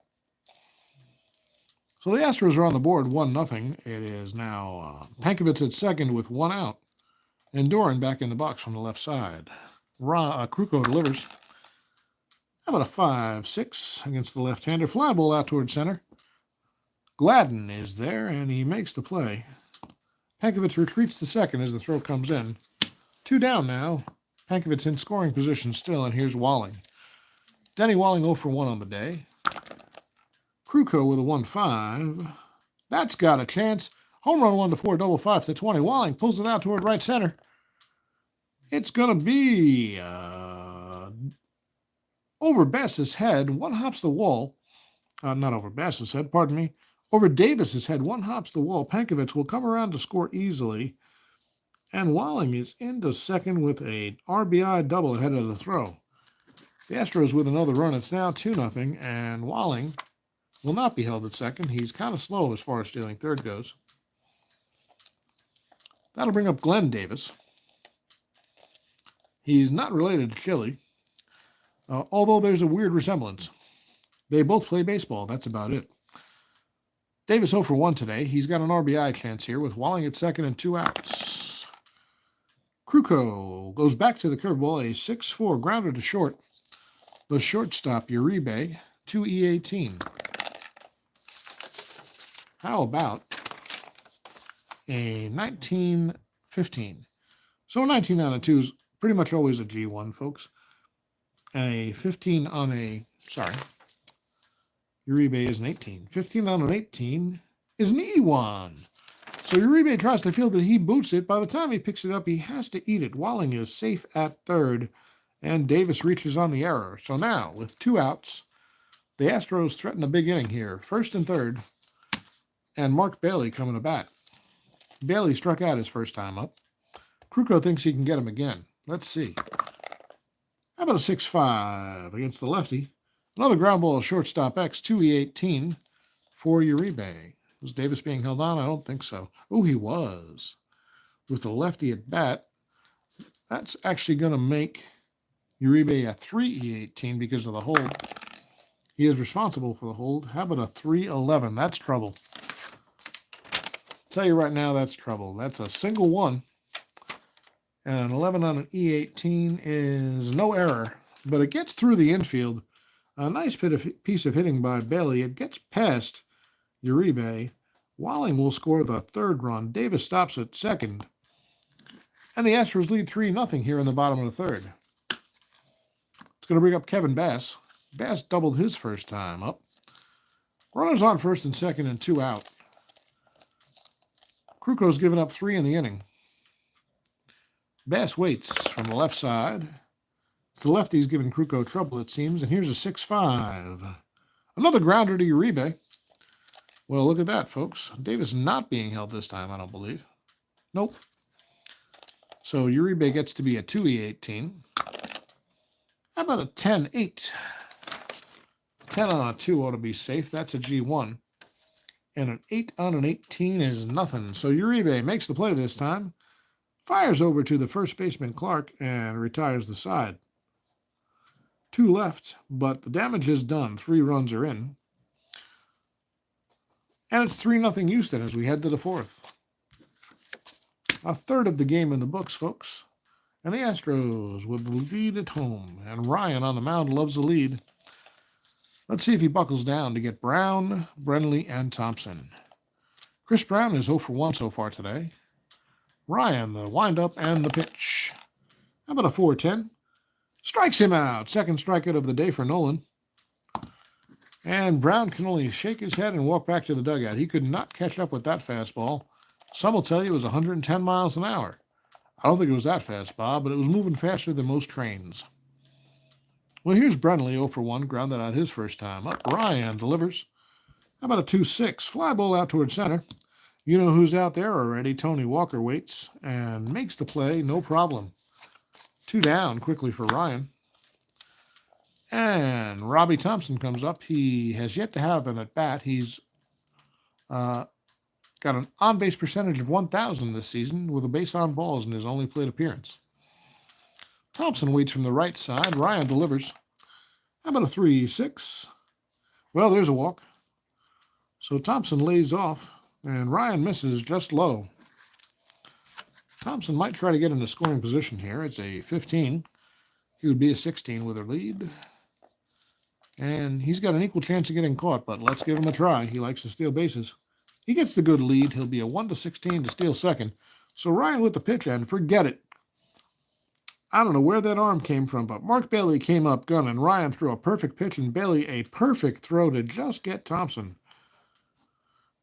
So the Astros are on the board 1-0. It is now Pankovitz at second with 1 out. And Doran back in the box from the left side. Krukow delivers. How about a 5-6 against the left-hander? Fly ball out toward center. Gladden is there, and he makes the play. Pankovitz retreats to second as the throw comes in. 2 down now. Pankovitz in scoring position still, and here's Walling. Denny Walling 0 for 1 on the day. Krukow with a 1-5. That's got a chance. Home run 1-4, double 5 to 20. Walling pulls it out toward right center. It's going to be over Bass's head. One hops the wall. Not over Bass's head, pardon me. Over Davis's head. One hops the wall. Pankovitz will come around to score easily. And Walling is into second with a RBI double ahead of the throw. The Astros with another run. It's now 2-0, and Walling will not be held at second. He's kind of slow as far as stealing third goes. That'll bring up Glenn Davis. He's not related to Chili, although there's a weird resemblance. They both play baseball. That's about it. Davis 0 for 1 today. He's got an RBI chance here with Walling at second and 2 outs. Krukow goes back to the curveball, a 6-4 grounder to short. The shortstop, Uribe, 2E18. How about a 19-15? So a 19 on a 2 is pretty much always a G1, folks. A 15 on a, Uribe is an 18. 15 on an 18 is an E1. So Uribe tries to field it. He boots it. By the time he picks it up, he has to eat it. Walling is safe at third, and Davis reaches on the error. So now, with 2 outs, the Astros threaten a big inning here. First and third, and Mark Bailey coming to bat. Bailey struck out his first time up. Krukow thinks he can get him again. Let's see. How about a 6-5 against the lefty? Another ground ball, shortstop X, 2E18 for Uribe. Was Davis being held on? I don't think so. Oh, he was. With the lefty at bat, that's actually going to make Uribe a 3E18 because of the hold. He is responsible for the hold. How about a 3-11? That's trouble. I'll tell you right now, that's trouble. That's a single one. And an 11 on an E18 is no error, but it gets through the infield. A nice piece of hitting by Bailey. It gets past Uribe. Walling will score the third run. Davis stops at second. And the Astros lead 3-0 here in the bottom of the third. It's going to bring up Kevin Bass. Bass doubled his first time up. Runners on first and second and 2 out. Krukow's given up 3 in the inning. Bass waits from the left side. It's the lefty's giving Krukow trouble, it seems. And here's a 6-5. Another grounder to Uribe. Well, look at that, folks. Davis not being held this time, I don't believe. Nope. So Uribe gets to be a 2E18. How about a 10-8? 10 on a 2 ought to be safe. That's a G1. And an 8 on an 18 is nothing. So Uribe makes the play this time. Fires over to the first baseman Clark and retires the side. 2 left, but the damage is done. 3 runs are in. And it's 3-0 Houston as we head to the 4th. A third of the game in the books, folks. And the Astros with the lead at home. And Ryan on the mound loves the lead. Let's see if he buckles down to get Brown, Brenly, and Thompson. Chris Brown is 0 for 1 so far today. Ryan, the windup and the pitch. How about a 4-10? Strikes him out. Second strikeout of the day for Nolan. And Brown can only shake his head and walk back to the dugout. He could not catch up with that fastball. Some will tell you it was 110 miles an hour. I don't think it was that fast, Bob, but it was moving faster than most trains. Well, here's Brenly, 0 for 1, grounded out his first time. Up, Ryan delivers. How about a 2-6? Fly ball out towards center. You know who's out there already. Tony Walker waits and makes the play, no problem. 2 down quickly for Ryan. And Robbie Thompson comes up. He has yet to have an at-bat. He's got an on-base percentage of 1,000 this season with a base on balls in his only plate appearance. Thompson waits from the right side. Ryan delivers. How about a 3-6? Well, there's a walk. So Thompson lays off, and Ryan misses just low. Thompson might try to get into scoring position here. It's a 15. He would be a 16 with a lead. And he's got an equal chance of getting caught, but let's give him a try. He likes to steal bases. He gets the good lead. He'll be a 1-16 to steal second. So Ryan with the pitch, and forget it. I don't know where that arm came from, but Mark Bailey came up gunning. Ryan threw a perfect pitch, and Bailey a perfect throw to just get Thompson.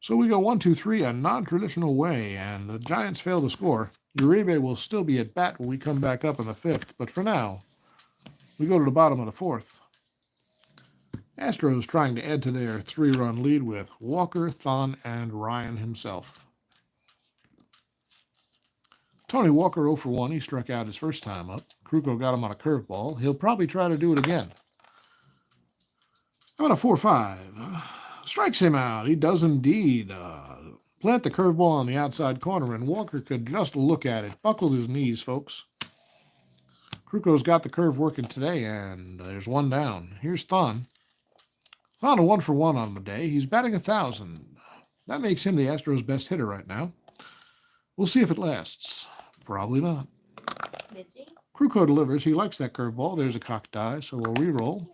So we go 1-2-3 a non-traditional way, and the Giants fail to score. Uribe will still be at bat when we come back up in the 5th, but for now, we go to the bottom of the 4th. Astros trying to add to their 3-run lead with Walker, Thon, and Ryan himself. Tony Walker 0 for 1. He struck out his first time up. Krukow got him on a curveball. He'll probably try to do it again. How about a 4-5? Strikes him out. He does indeed plant the curveball on the outside corner, and Walker could just look at it. Buckled his knees, folks. Krukow's got the curve working today, and there's 1 down. Here's Thon. Thon a 1 for 1 on the day. He's batting 1,000. That makes him the Astros' best hitter right now. We'll see if it lasts. Probably not. Mitzi? Krukow delivers. He likes that curveball. There's a cocked die, so we'll re-roll.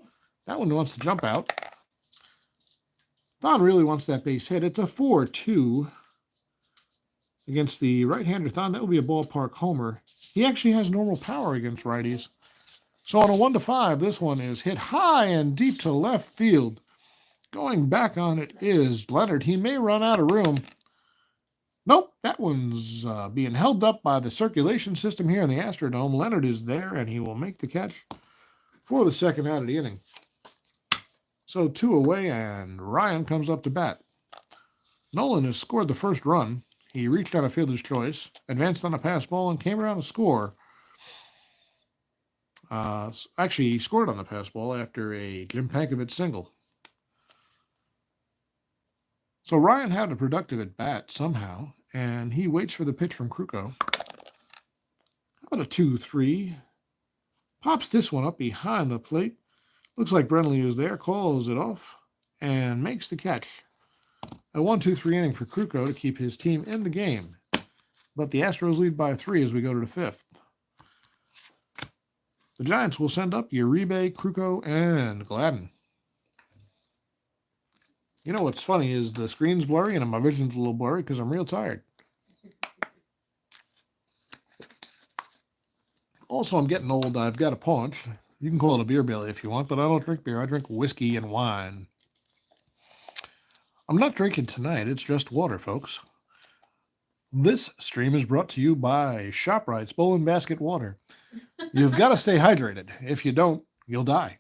That one wants to jump out. Thon really wants that base hit. It's a 4-2 against the right-hander Thon. That will be a ballpark homer. He actually has normal power against righties. So on a 1-5, this one is hit high and deep to left field. Going back on it is Leonard. He may run out of room. Nope, that one's being held up by the circulation system here in the Astrodome. Leonard is there, and he will make the catch for the second out of the inning. So 2 away, and Ryan comes up to bat. Nolan has scored the first run. He reached out a fielder's choice, advanced on a pass ball, and came around to score. Actually, he scored on the pass ball after a Jim Pankovic single. So Ryan had a productive at bat somehow, and he waits for the pitch from Krukow. How about a 2-3? Pops this one up behind the plate. Looks like Brenly is there, calls it off, and makes the catch. A 1-2-3 inning for Krukow to keep his team in the game. But the Astros lead by 3 as we go to the 5th. The Giants will send up Uribe, Krukow, and Gladden. You know what's funny is the screen's blurry and my vision's a little blurry because I'm real tired. Also, I'm getting old. I've got a paunch. You can call it a beer belly if you want, but I don't drink beer. I drink whiskey and wine. I'm not drinking tonight. It's just water, folks. This stream is brought to you by ShopRite's Bowl and Basket Water. You've got to stay hydrated. If you don't, you'll die.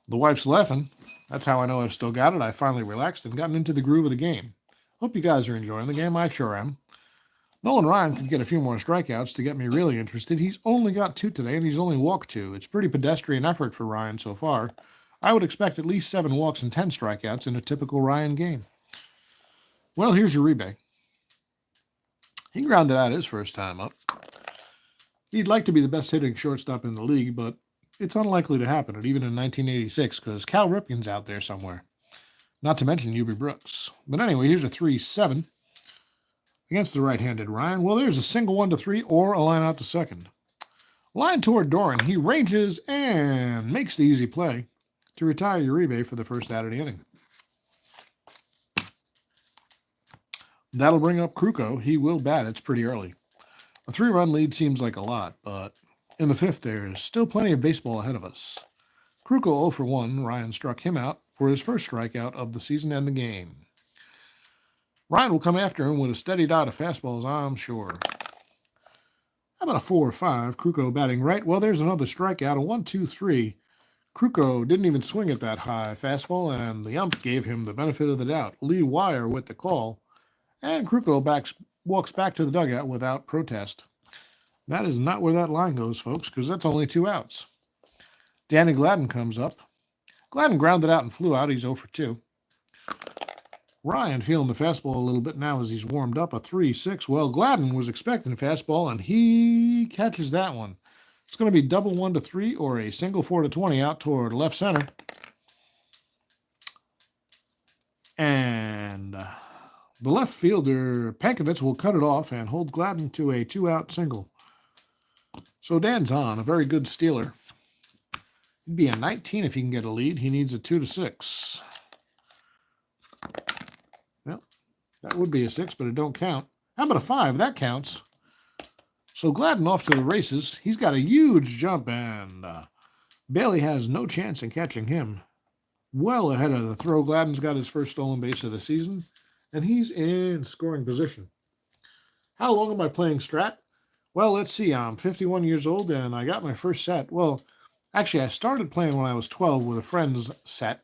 The wife's laughing. That's how I know I've still got it. I finally relaxed and gotten into the groove of the game. Hope you guys are enjoying the game. I sure am. Nolan Ryan could get a few more strikeouts to get me really interested. He's only got 2 today, and he's only walked 2. It's pretty pedestrian effort for Ryan so far. I would expect at least 7 walks and 10 strikeouts in a typical Ryan game. Well, here's Uribe. He grounded out his first time up. He'd like to be the best hitting shortstop in the league, but it's unlikely to happen, even in 1986, because Cal Ripken's out there somewhere. Not to mention Hubie Brooks. But anyway, here's a 3-7 against the right-handed Ryan. Well, there's a single 1-3 or a line out to second. Line toward Doran. He ranges and makes the easy play to retire Uribe for the first out of the inning. That'll bring up Krukow. He will bat. It's pretty early. A 3-run lead seems like a lot, but in the fifth, there's still plenty of baseball ahead of us. Krukow 0 for 1. Ryan struck him out for his first strikeout of the season and the game. Ryan will come after him with a steady diet of fastballs, I'm sure. How about a 4-5? Krukow batting right. Well, there's another strikeout, a 1-2-3. Krukow didn't even swing at that high fastball, and the ump gave him the benefit of the doubt. Lee Wire with the call, and Krukow walks back to the dugout without protest. That is not where that line goes, folks, because that's only 2 outs. Danny Gladden comes up. Gladden grounded out and flew out. He's 0 for 2. Ryan feeling the fastball a little bit now as he's warmed up. A 3-6. Well, Gladden was expecting a fastball, and he catches that one. It's going to be double 1-3 or a single 4-20 out toward left center. And the left fielder, Pankovitz, will cut it off and hold Gladden to a 2-out single. So Dan's on, a very good stealer. He'd be a 19 if he can get a lead. He needs a 2-6. Well, that would be a 6, but it don't count. How about a 5? That counts. So Gladden off to the races. He's got a huge jump, and Bailey has no chance in catching him. Well ahead of the throw. Gladden's got his first stolen base of the season, and he's in scoring position. How long am I playing Strat? Well, let's see. I'm 51 years old, and I got my first set. Well, actually, I started playing when I was 12 with a friend's set.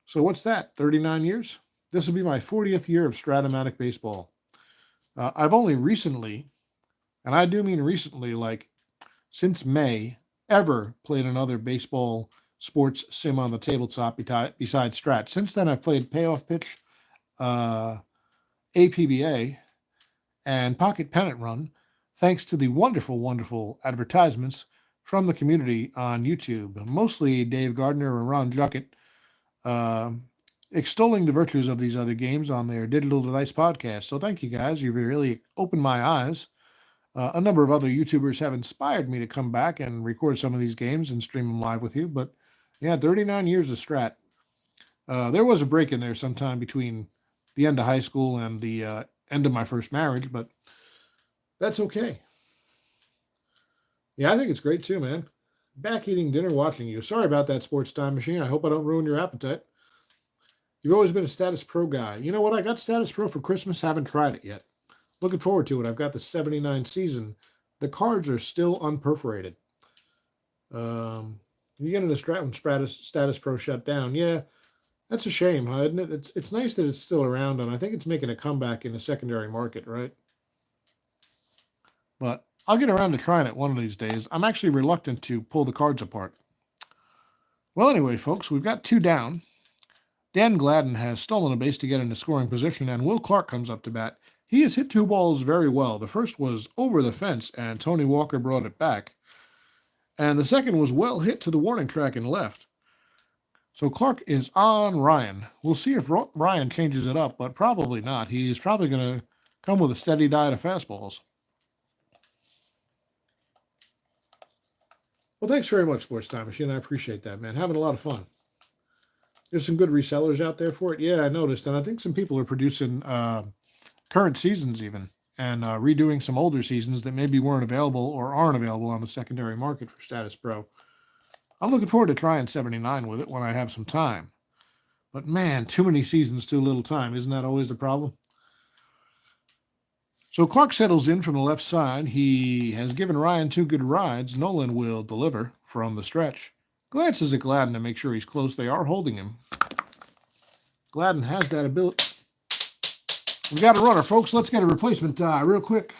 So what's that, 39 years? This will be my 40th year of Strat-O-Matic Baseball. I've only recently, and I do mean recently, like since May, ever played another baseball sports sim on the tabletop besides Strat. Since then, I've played Payoff Pitch, APBA, and Pocket Pennant Run, thanks to the wonderful, wonderful advertisements from the community on YouTube, mostly Dave Gardner and Ron Juckett, extolling the virtues of these other games on their Digital Device podcast. So thank you guys. You've really opened my eyes. A number of other YouTubers have inspired me to come back and record some of these games and stream them live with you. But yeah, 39 years of Strat. There was a break in there sometime between the end of high school and the end of my first marriage, but that's okay. Yeah, I think it's great too, man. Back eating dinner watching you. Sorry about that, Sports Time Machine. I hope I don't ruin your appetite. You've always been a Status Pro guy. You know what? I got Status Pro for Christmas. Haven't tried it yet. Looking forward to it. I've got the 79 season. The cards are still unperforated. You get into Strat when Status Pro shut down. Yeah, that's a shame, huh, isn't it? It's nice that it's still around, and I think it's making a comeback in the secondary market, right? But I'll get around to trying it one of these days. I'm actually reluctant to pull the cards apart. Well, anyway, folks, we've got 2 down. Dan Gladden has stolen a base to get into scoring position, and Will Clark comes up to bat. He has hit 2 balls very well. The first was over the fence, and Tony Walker brought it back. And the second was well hit to the warning track and left. So Clark is on Ryan. We'll see if Ryan changes it up, but probably not. He's probably going to come with a steady diet of fastballs. Well, thanks very much, Sports Time Machine. I appreciate that, man. Having a lot of fun. There's some good resellers out there for it. Yeah, I noticed. And I think some people are producing current seasons even and redoing some older seasons that maybe weren't available or aren't available on the secondary market for Status Pro. I'm looking forward to trying 79 with it when I have some time. But man, too many seasons, too little time. Isn't that always the problem? So Clark settles in from the left side. He has given Ryan 2 good rides. Nolan will deliver from the stretch. Glances at Gladden to make sure he's close. They are holding him. Gladden has that ability. We got a runner, folks. Let's get a replacement real quick.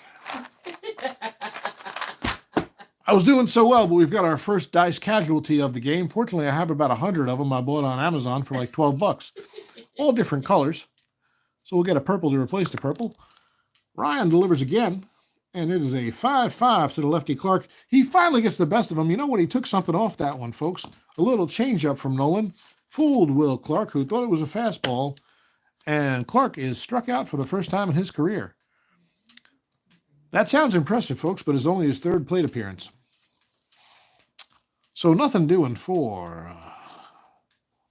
I was doing so well, but we've got our first dice casualty of the game. Fortunately, I have about 100 of them I bought on Amazon for like $12. All different colors. So we'll get a purple to replace the purple. Ryan delivers again, and it is a 5-5 to the lefty Clark. He finally gets the best of him. You know what? He took something off that one, folks. A little changeup from Nolan. Fooled Will Clark, who thought it was a fastball, and Clark is struck out for the first time in his career. That sounds impressive, folks, but it's only his third plate appearance. So nothing doing for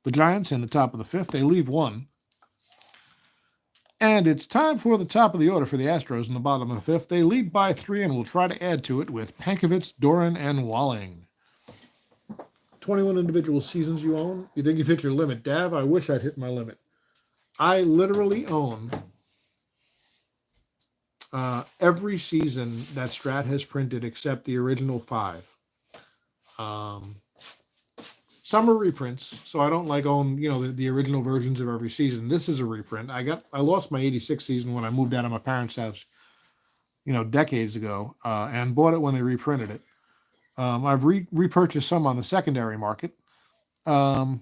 the Giants in the top of the fifth. They leave one. And it's time for the top of the order for the Astros in the bottom of the fifth. They lead by 3 and will try to add to it with Pankovitz, Doran, and Walling. 21 individual seasons you own. You think you've hit your limit. Dav, I wish I'd hit my limit. I literally own every season that Strat has printed except the original 5. Some are reprints, so I don't like own, the original versions of every season. This is a reprint. I lost my 86 season when I moved out of my parents' house, decades ago, and bought it when they reprinted it. I've repurchased some on the secondary market. Spent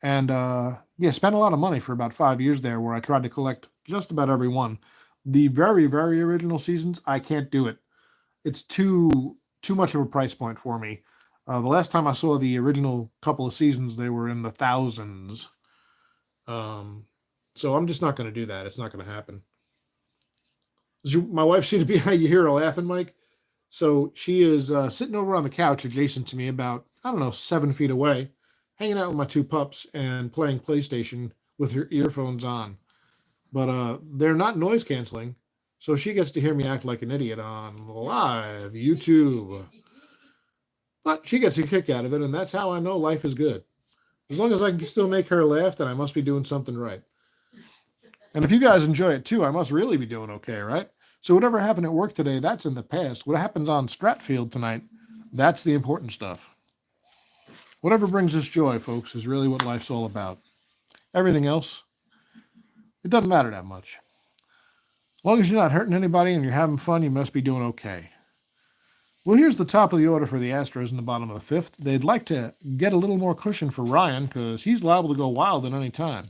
a lot of money for about 5 years there where I tried to collect just about every one. The very, very original seasons, I can't do it. It's too much of a price point for me. The last time I saw the original couple of seasons, they were in the thousands. So I'm just not going to do that. It's not going to happen. My wife seemed to be how you hear her laughing, Mike. So she is sitting over on the couch adjacent to me about, 7 feet away, hanging out with my 2 pups and playing PlayStation with her earphones on. But they're not noise canceling, so she gets to hear me act like an idiot on live YouTube. But she gets a kick out of it, and that's how I know life is good. As long as I can still make her laugh, then I must be doing something right. And if you guys enjoy it too, I must really be doing okay, right? So whatever happened at work today, that's in the past. What happens on Stratfield tonight, that's the important stuff. Whatever brings us joy, folks, is really what life's all about. Everything else, it doesn't matter that much. As long as you're not hurting anybody and you're having fun, you must be doing okay. Well, here's the top of the order for the Astros in the bottom of the fifth. They'd like to get a little more cushion for Ryan because he's liable to go wild at any time.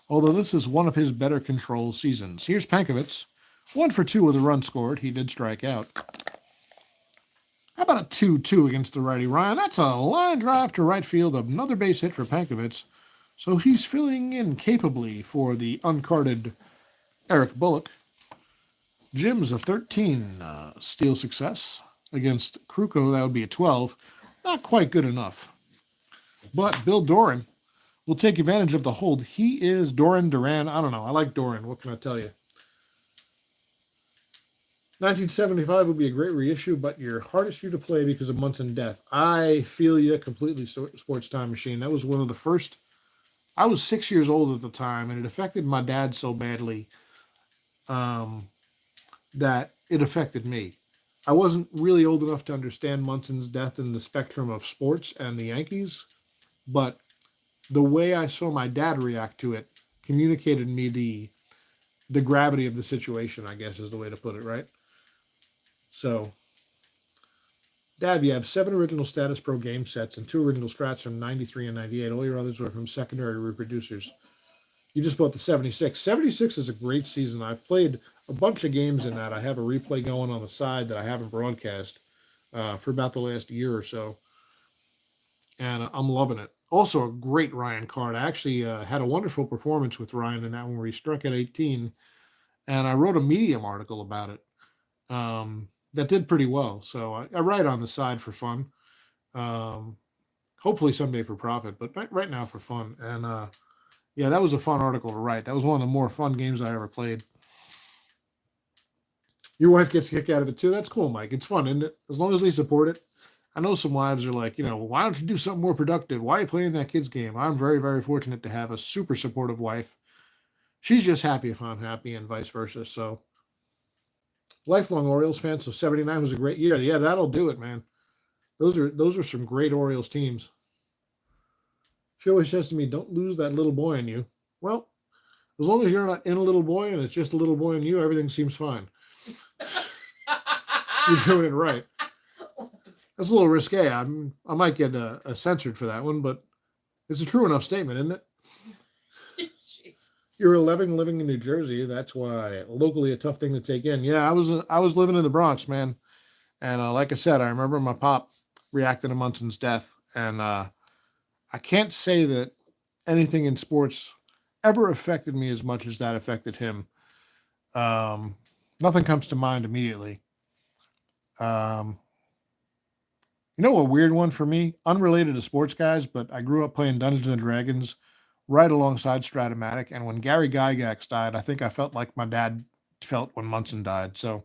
Although this is one of his better control seasons. Here's Pankovitz. 1 for 2 with a run scored. He did strike out. How about a 2-2 against the righty Ryan? That's a line drive to right field. Another base hit for Pankovitz. So he's filling in capably for the uncarded Eric Bullock. Jim's a 13 steal success. Against Krukow, that would be a 12. Not quite good enough. But Bill Doran will take advantage of the hold. He is Duran. I don't know. I like Doran. What can I tell you? 1975 would be a great reissue, but your hardest year to play because of Munson death. I feel you completely, Sports Time Machine. That was one of the first. I was 6 years old at the time, and it affected my dad so badly that it affected me. I wasn't really old enough to understand Munson's death in the spectrum of sports and the Yankees, but the way I saw my dad react to it communicated me the gravity of the situation, I guess is the way to put it, right? So, Dad, you have 7 original Status Pro game sets and 2 original Strats from 93 and 98. All your others were from secondary reproducers. You just bought the 76. 76 is a great season. I've played a bunch of games in that. I have a replay going on the side that I haven't broadcast for about the last year or so. And I'm loving it. Also a great Ryan card. I actually had a wonderful performance with Ryan in that one where he struck at 18. And I wrote a Medium article about it that did pretty well. So I write on the side for fun. Hopefully someday for profit, but right now for fun. And yeah, that was a fun article to write. That was one of the more fun games I ever played. Your wife gets a kick out of it too. That's cool, Mike. It's fun, isn't it? As long as they support it. I know some wives are like, why don't you do something more productive? Why are you playing that kid's game? I'm very, very fortunate to have a super supportive wife. She's just happy if I'm happy and vice versa. So, lifelong Orioles fan. So 79 was a great year. Yeah, that'll do it, man. Those are some great Orioles teams. She always says to me, don't lose that little boy in you. Well, as long as you're not in a little boy and it's just a little boy in you, everything seems fine. You're doing it right. That's a little risque. I might get censored for that one, but it's a true enough statement, isn't it? Jesus. You're 11 living in New Jersey. That's why locally a tough thing to take in. Yeah, I was living in the Bronx, man. And like I said, I remember my pop reacting to Munson's death. And I can't say that anything in sports ever affected me as much as that affected him. Um, Nothing comes to mind immediately. Um, you know, a weird one for me, unrelated to sports guys, but I grew up playing Dungeons and Dragons right alongside Strat-O-Matic. And when Gary Gygax died, I think I felt like my dad felt when Munson died. So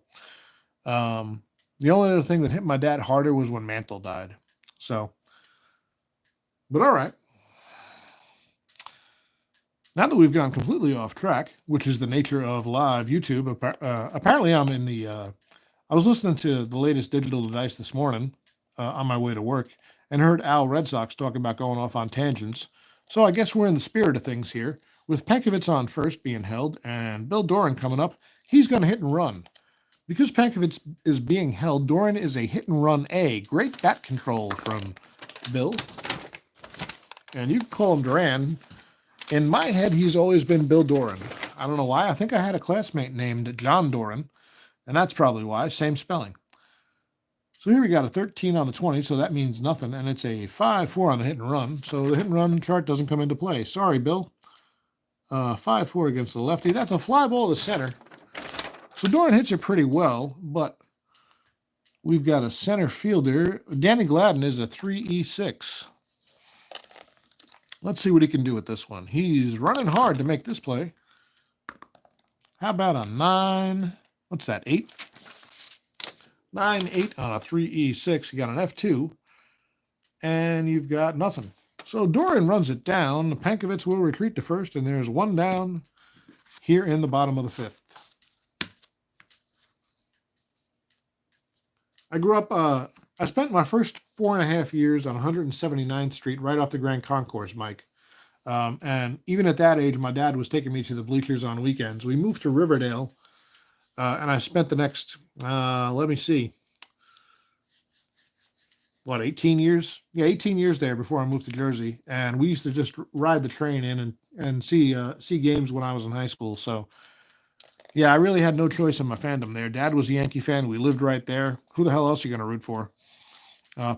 um, the only other thing that hit my dad harder was when Mantle died. So, but all right. Now that we've gone completely off track, which is the nature of live YouTube, apparently I'm in the. I was listening to the latest Digital Dice this morning on my way to work and heard Al Red Sox talking about going off on tangents. So I guess we're in the spirit of things here. With Pankovitz on first being held and Bill Doran coming up, he's going to hit and run. Because Pankovitz is being held, Doran is a hit and run A. Great bat control from Bill. And you can call him Duran. In my head, he's always been Bill Doran. I don't know why. I think I had a classmate named John Doran, and that's probably why. Same spelling. So here we got a 13 on the 20, so that means nothing, and it's a 5-4 on the hit and run. So the hit and run chart doesn't come into play. Sorry, Bill. 5-4 against the lefty. That's a fly ball to center. So Doran hits it pretty well, but we've got a center fielder. Danny Gladden is a 3E6. Let's see what he can do with this one. He's running hard to make this play. How about a 9? What's that, 8? 9-8 on a 3E6. You got an F2, and you've got nothing. So Doran runs it down. Pankovitz will retreat to first, and there's one down here in the bottom of the fifth. I grew up, I spent my first 4.5 years on 179th Street, right off the Grand Concourse, Mike. And even at that age, my dad was taking me to the bleachers on weekends. We moved to Riverdale, and I spent the next, let me see, 18 years? Yeah, 18 years there before I moved to Jersey. And we used to just ride the train in and see games when I was in high school. So, yeah, I really had no choice in my fandom there. Dad was a Yankee fan. We lived right there. Who the hell else are you going to root for?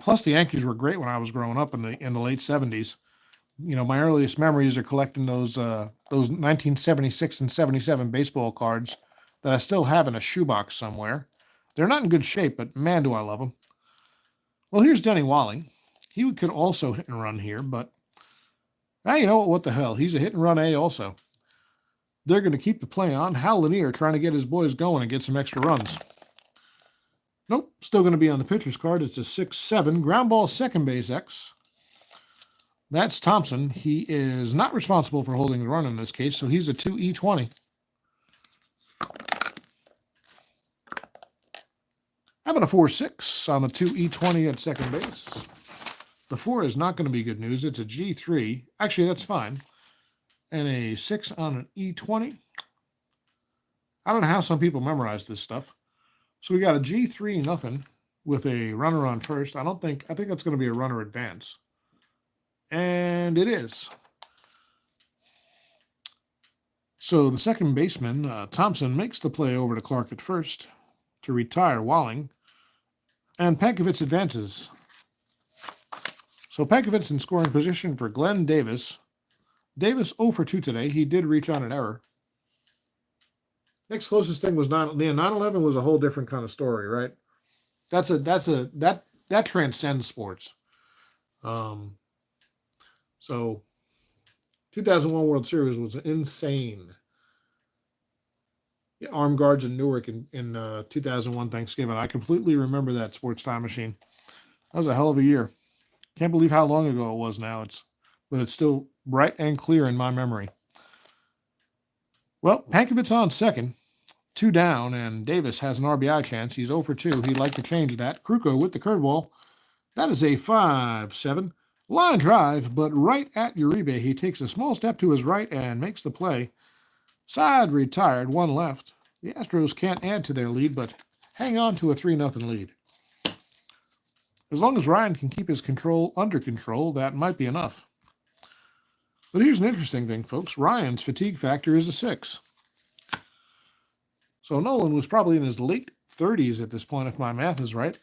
Plus, the Yankees were great when I was growing up in the late 70s. You know, my earliest memories are collecting those 1976 and 77 baseball cards that I still have in a shoebox somewhere. They're not in good shape, but man, do I love them. Well, here's Denny Walling. He could also hit and run here, but you know what the hell? He's a hit and run A also. They're going to keep the play on. Hal Lanier trying to get his boys going and get some extra runs. Nope, still going to be on the pitcher's card. It's a 6-7. Ground ball, second base X. That's Thompson. He is not responsible for holding the run in this case, so he's a 2E20. How about a 4-6 on the 2E20 at second base? The 4 is not going to be good news. It's a G3. Actually, that's fine. And a 6 on an E20. I don't know how some people memorize this stuff. So we got a G3 nothing with a runner on first. I think that's going to be a runner advance. And it is. So the second baseman, Thompson, makes the play over to Clark at first to retire Walling. And Pankovitz advances. So Pankovitz in scoring position for Glenn Davis. Davis 0 for 2 today. He did reach on an error. Next closest thing was 9/11 was a whole different kind of story, right? That transcends sports. So 2001 World Series was insane. Yeah, Armed Guards in Newark in 2001 Thanksgiving. I completely remember that sports time machine. That was a hell of a year. Can't believe how long ago it was now. But it's still bright and clear in my memory. Well, Pankovitz on second, 2 down, and Davis has an RBI chance. He's 0 for 2. He'd like to change that. Krukow with the curveball. That is a 5-7. Line drive, but right at Uribe. He takes a small step to his right and makes the play. Side retired, 1 left. The Astros can't add to their lead, but hang on to a 3-0 lead. As long as Ryan can keep his control under control, that might be enough. But here's an interesting thing, folks. Ryan's fatigue factor is a 6. So Nolan was probably in his late 30s at this point, if my math is right.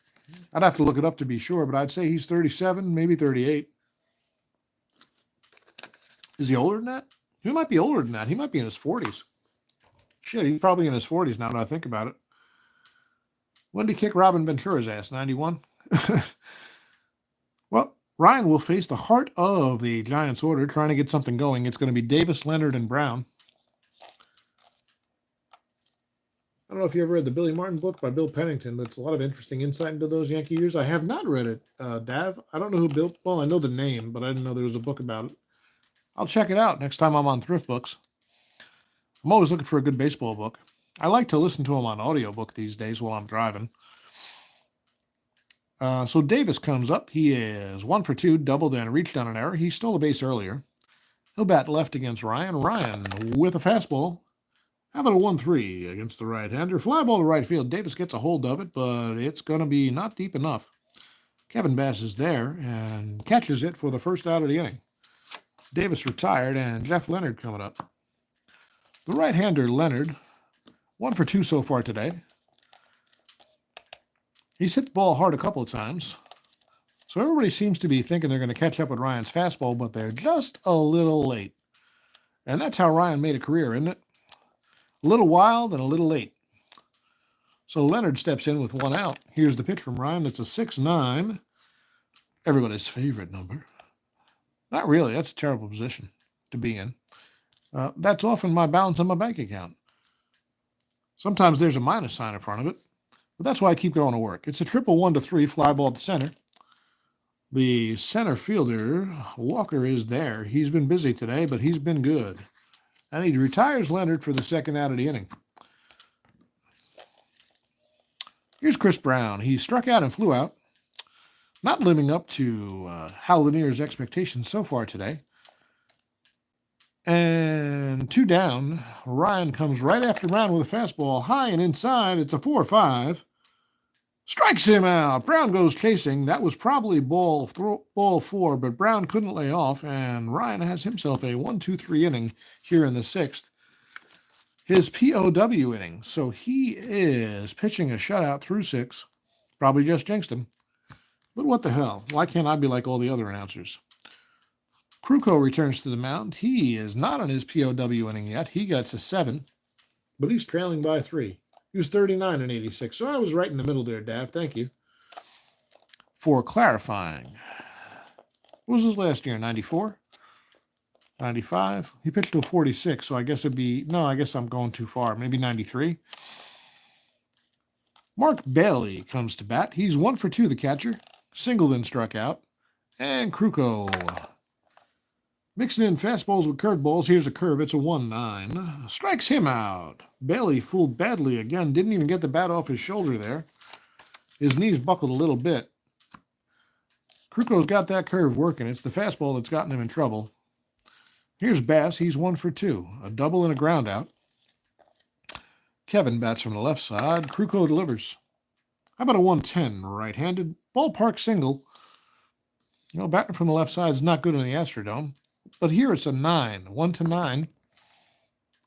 I'd have to look it up to be sure, but I'd say he's 37, maybe 38. Is he older than that? He might be older than that. He might be in his 40s. Shit, he's probably in his 40s now that I think about it. When did he kick Robin Ventura's ass? 91? Well, Ryan will face the heart of the Giants order trying to get something going. It's going to be Davis, Leonard, and Brown. I don't know if you ever read the Billy Martin book by Bill Pennington, but it's a lot of interesting insight into those Yankee years. I have not read it, Dav. I don't know who Bill... Well, I know the name, but I didn't know there was a book about it. I'll check it out next time I'm on Thrift Books. I'm always looking for a good baseball book. I like to listen to them on audiobook these days while I'm driving. So Davis comes up. He is 1 for 2, doubled and reached on an error. He stole a base earlier. He'll bat left against Ryan. Ryan with a fastball. How about a 1-3 against the right-hander? Fly ball to right field. Davis gets a hold of it, but it's going to be not deep enough. Kevin Bass is there and catches it for the first out of the inning. Davis retired, and Jeff Leonard coming up. The right-hander, Leonard, 1 for 2 so far today. He's hit the ball hard a couple of times. So everybody seems to be thinking they're going to catch up with Ryan's fastball, but they're just a little late. And that's how Ryan made a career, isn't it? A little wild and a little late. So Leonard steps in with 1 out. Here's the pitch from Ryan. It's a 6-9. Everybody's favorite number. Not really. That's a terrible position to be in. That's often my balance on my bank account. Sometimes there's a minus sign in front of it. But that's why I keep going to work. It's a triple 1-3, fly ball to center. The center fielder, Walker, is there. He's been busy today, but he's been good. And he retires Leonard for the second out of the inning. Here's Chris Brown. He struck out and flew out. Not living up to Hal Lanier's expectations so far today. And 2 down. Ryan comes right after Brown with a fastball high and inside. It's a 4-5. Strikes him out. Brown goes chasing. That was probably ball 4, but Brown couldn't lay off, and Ryan has himself a 1-2-3 inning here in the 6th. His POW inning. So he is pitching a shutout through 6. Probably just jinxed him. But what the hell? Why can't I be like all the other announcers? Krukow returns to the mound. He is not on his POW inning yet. He gets a 7, but he's trailing by 3. He was 39 and 86, so I was right in the middle there, Dav. Thank you for clarifying. What was his last year, 94? 95? He pitched to a 46, so I guess it'd be... No, I guess I'm going too far. Maybe 93? Mark Bailey comes to bat. He's 1 for 2, the catcher. Singleton struck out. And Krukow mixing in fastballs with curveballs. Here's a curve. It's a 1-9. Strikes him out. Bailey fooled badly again. Didn't even get the bat off his shoulder there. His knees buckled a little bit. Krukow's got that curve working. It's the fastball that's gotten him in trouble. Here's Bass. He's 1 for 2. A double and a ground out. Kevin bats from the left side. Krukow delivers. How about a 110 right-handed? Ballpark single. You know, batting from the left side is not good in the Astrodome. But here it's a 9, 1-9.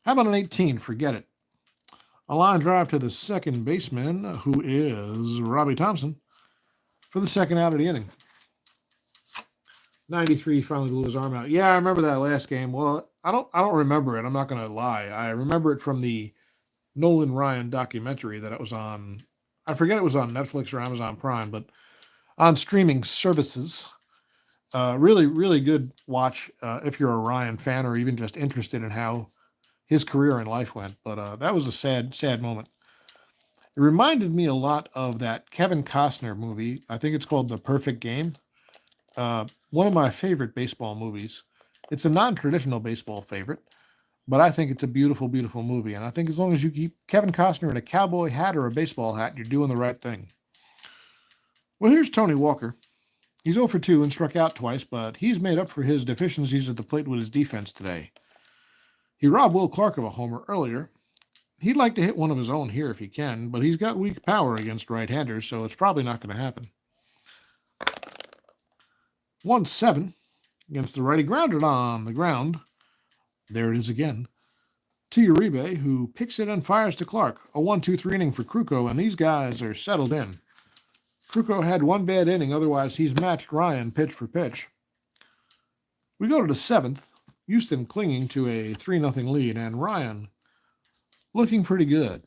How about an 18? Forget it. A line drive to the second baseman, who is Robbie Thompson, for the second out of the inning. 93 finally blew his arm out. Yeah, I remember that last game. Well, I don't remember it. I'm not going to lie. I remember it from the Nolan Ryan documentary that it was on. I forget it was on Netflix or Amazon Prime, but on streaming services. Really, really good watch if you're a Ryan fan or even just interested in how his career and life went. But that was a sad, sad moment. It reminded me a lot of that Kevin Costner movie. I think it's called The Perfect Game. One of my favorite baseball movies. It's a non-traditional baseball favorite, but I think it's a beautiful, beautiful movie. And I think as long as you keep Kevin Costner in a cowboy hat or a baseball hat, you're doing the right thing. Well, here's Tony Walker. He's 0 for 2 and struck out twice, but he's made up for his deficiencies at the plate with his defense today. He robbed Will Clark of a homer earlier. He'd like to hit one of his own here if he can, but he's got weak power against right-handers, so it's probably not going to happen. 1-7. against the righty, grounded on the ground. There it is again. To Uribe, who picks it and fires to Clark. A 1-2-3 inning for Krukow, and these guys are settled in. Krukow had one bad inning, otherwise he's matched Ryan pitch for pitch. We go to the 7th. Houston clinging to a 3-0 lead, and Ryan looking pretty good.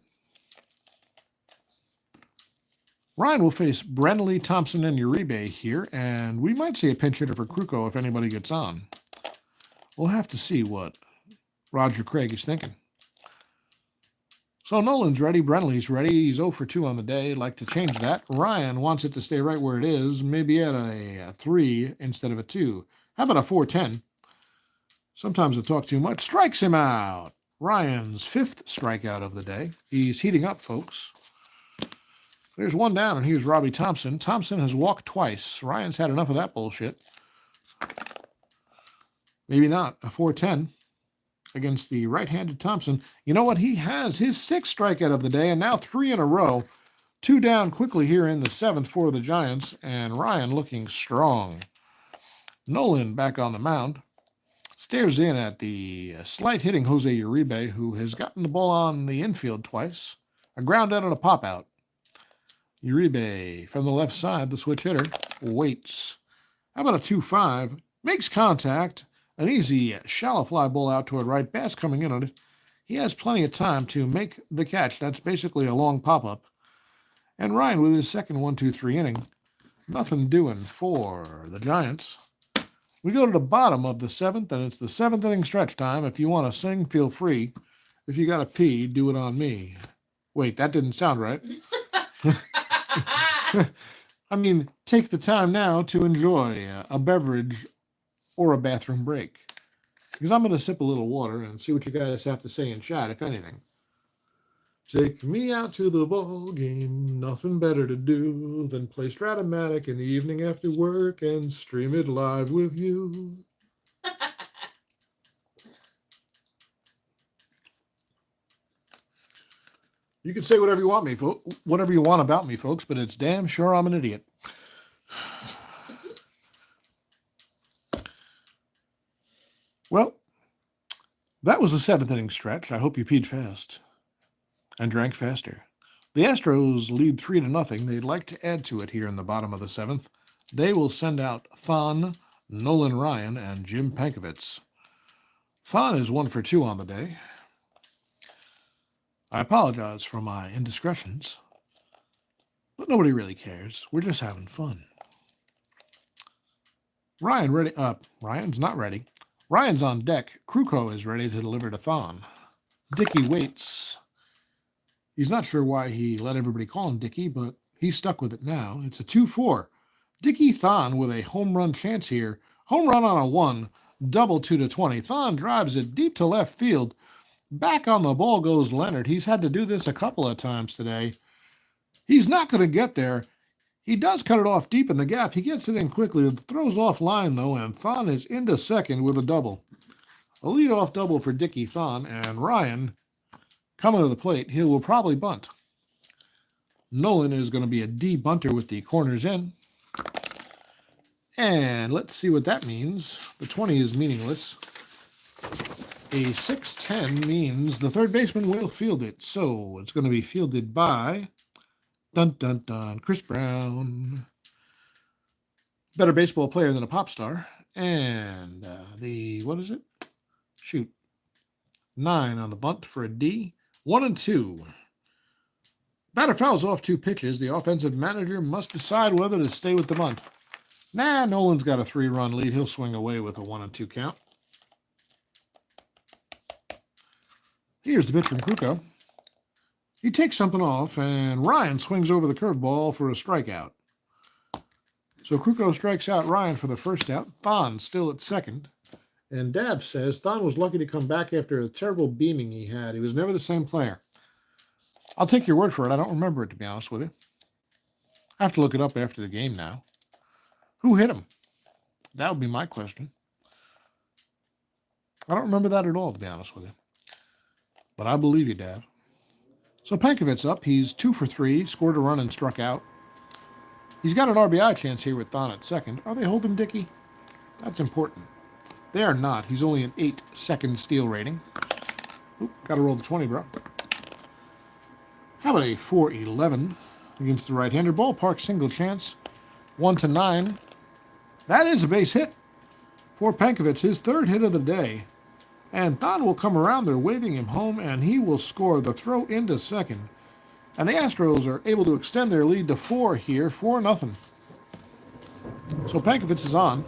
Ryan will face Brenly, Thompson, and Uribe here, and we might see a pinch hitter for Krukow if anybody gets on. We'll have to see what Roger Craig is thinking. So Nolan's ready, Brenly's ready. He's 0 for 2 on the day. Like to change that. Ryan wants it to stay right where it is, maybe at a 3 instead of a 2. How about a 4-10? Sometimes I talk too much. Strikes him out. Ryan's 5th strikeout of the day. He's heating up, folks. There's one down, and here's Robbie Thompson. Thompson has walked twice. Ryan's had enough of that bullshit. Maybe not. A 4-10 against the right-handed Thompson. You know what? He has his 6th strikeout of the day, and now 3 in a row. 2 down quickly here in the 7th for the Giants, and Ryan looking strong. Nolan back on the mound. Stares in at the slight hitting Jose Uribe, who has gotten the ball on the infield twice. A ground out and a pop out. Uribe from the left side, the switch hitter, waits. How about a 2-5? Makes contact. An easy shallow fly ball out toward right. Bass coming in on it. He has plenty of time to make the catch. That's basically a long pop-up. And Ryan with his second 1-2-3 inning. Nothing doing for the Giants. We go to the bottom of the 7th, and it's the 7th inning stretch time. If you want to sing, feel free. If you got to pee, do it on me. Wait, that didn't sound right. I mean, take the time now to enjoy a beverage or a bathroom break. Because I'm going to sip a little water and see what you guys have to say in chat, if anything. Take me out to the ball game. Nothing better to do than play Strat-O-Matic in the evening after work and stream it live with you. You can say whatever you want whatever you want about me, folks, but it's damn sure I'm an idiot. Well, that was the 7th inning stretch. I hope you peed fast and drank faster. The Astros lead 3-0. They'd like to add to it here in the bottom of the 7th. They will send out Thon, Nolan Ryan, and Jim Pankovitz. Thon is 1 for 2 on the day. I apologize for my indiscretions, but nobody really cares. We're just having fun. Ryan ready? Ryan's not ready. Ryan's on deck. Krukow is ready to deliver to Thon. Dickey waits. He's not sure why he let everybody call him Dickey, but he's stuck with it now. It's a 2-4. Dickey Thon with a home run chance here. Home run on a 1. Double 2-20. Thon drives it deep to left field. Back on the ball goes Leonard. He's had to do this a couple of times today. He's not going to get there. He does cut it off deep in the gap. He gets it in quickly. It throws off line, though, and Thon is into second with a double. A leadoff double for Dickey Thon, and Ryan coming to the plate. He will probably bunt. Nolan is going to be a D bunter with the corners in. And let's see what that means. The 20 is meaningless. A 6-10 means the third baseman will field it. So it's going to be fielded by dun dun dun Chris Brown. Better baseball player than a pop star. And what is it? Shoot. 9 on the bunt for a D. 1-2. Batter fouls off 2 pitches. The offensive manager must decide whether to stay with the bunt. Nah, Nolan's got a 3-run lead. He'll swing away with a 1-2 count. Here's the pitch from Krukow. He takes something off, and Ryan swings over the curveball for a strikeout. So Krukow strikes out Ryan for the first out. Thon still at second. And Dab says Thon was lucky to come back after a terrible beaming he had. He was never the same player. I'll take your word for it. I don't remember it, to be honest with you. I have to look it up after the game now. Who hit him? That would be my question. I don't remember that at all, to be honest with you. But I believe you, Dad. So Pankovitz up. He's 2 for 3, scored a run and struck out. He's got an RBI chance here with Thon at second. Are they holding Dickey? That's important. They are not. He's only an 8-second steal rating. Oop, gotta roll the 20, bro. How about a 4-11 against the right-hander? Ballpark single chance. 1-9. That is a base hit for Pankovic, his third hit of the day. And Thon will come around. They're waving him home, and he will score the throw into second. And the Astros are able to extend their lead to 4 here, 4-0. So Pankovic is on.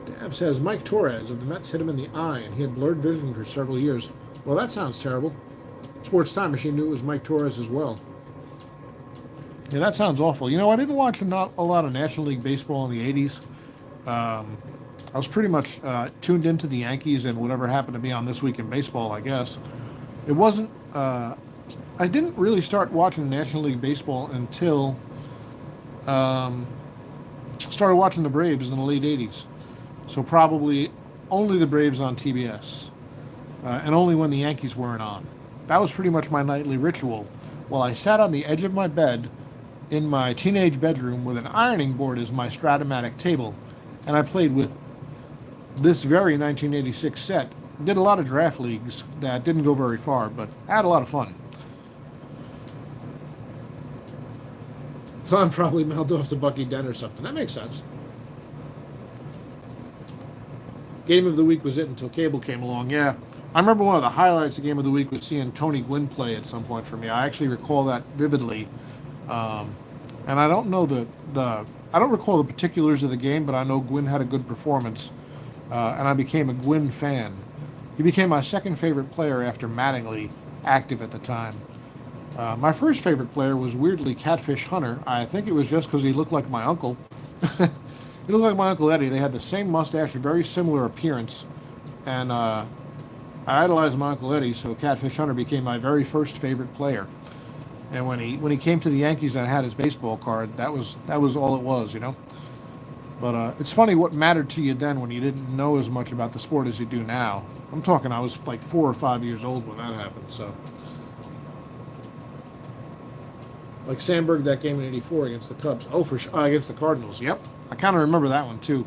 Dav says Mike Torres of the Mets hit him in the eye, and he had blurred vision for several years. Well, that sounds terrible. Sports Time Machine knew it was Mike Torres as well. Yeah, that sounds awful. You know, I didn't watch not a lot of National League Baseball in the 80s. I was pretty much tuned into the Yankees and whatever happened to be on This Week in Baseball, I guess. It wasn't... I didn't really start watching National League Baseball until... started watching the Braves in the late 80s. So probably only the Braves on TBS. And only when the Yankees weren't on. That was pretty much my nightly ritual. While I sat on the edge of my bed in my teenage bedroom with an ironing board as my Strat-O-Matic table, and I played with this very 1986 set. Did a lot of draft leagues that didn't go very far, but I had a lot of fun. Thon probably mouthed off to Bucky Dent or something. That makes sense. Game of the week was it until cable came along. Yeah, I remember one of the highlights of Game of the Week was seeing Tony Gwynn play at some point for me. I actually recall that vividly. And I don't know I don't recall the particulars of the game, but I know Gwynn had a good performance. And I became a Gwynn fan. He became my second favorite player after Mattingly, active at the time. My first favorite player was weirdly Catfish Hunter. I think it was just because he looked like my uncle. He looked like my Uncle Eddie. They had the same mustache, a very similar appearance. And I idolized my Uncle Eddie, so Catfish Hunter became my very first favorite player. And when he came to the Yankees and had his baseball card, that was all it was, you know. But it's funny what mattered to you then when you didn't know as much about the sport as you do now. I'm talking I was like 4 or 5 years old when that happened, so. Like Sandberg that game in '84 against the Cubs. Oh, for sure, against the Cardinals. Yep, I kind of remember that one too.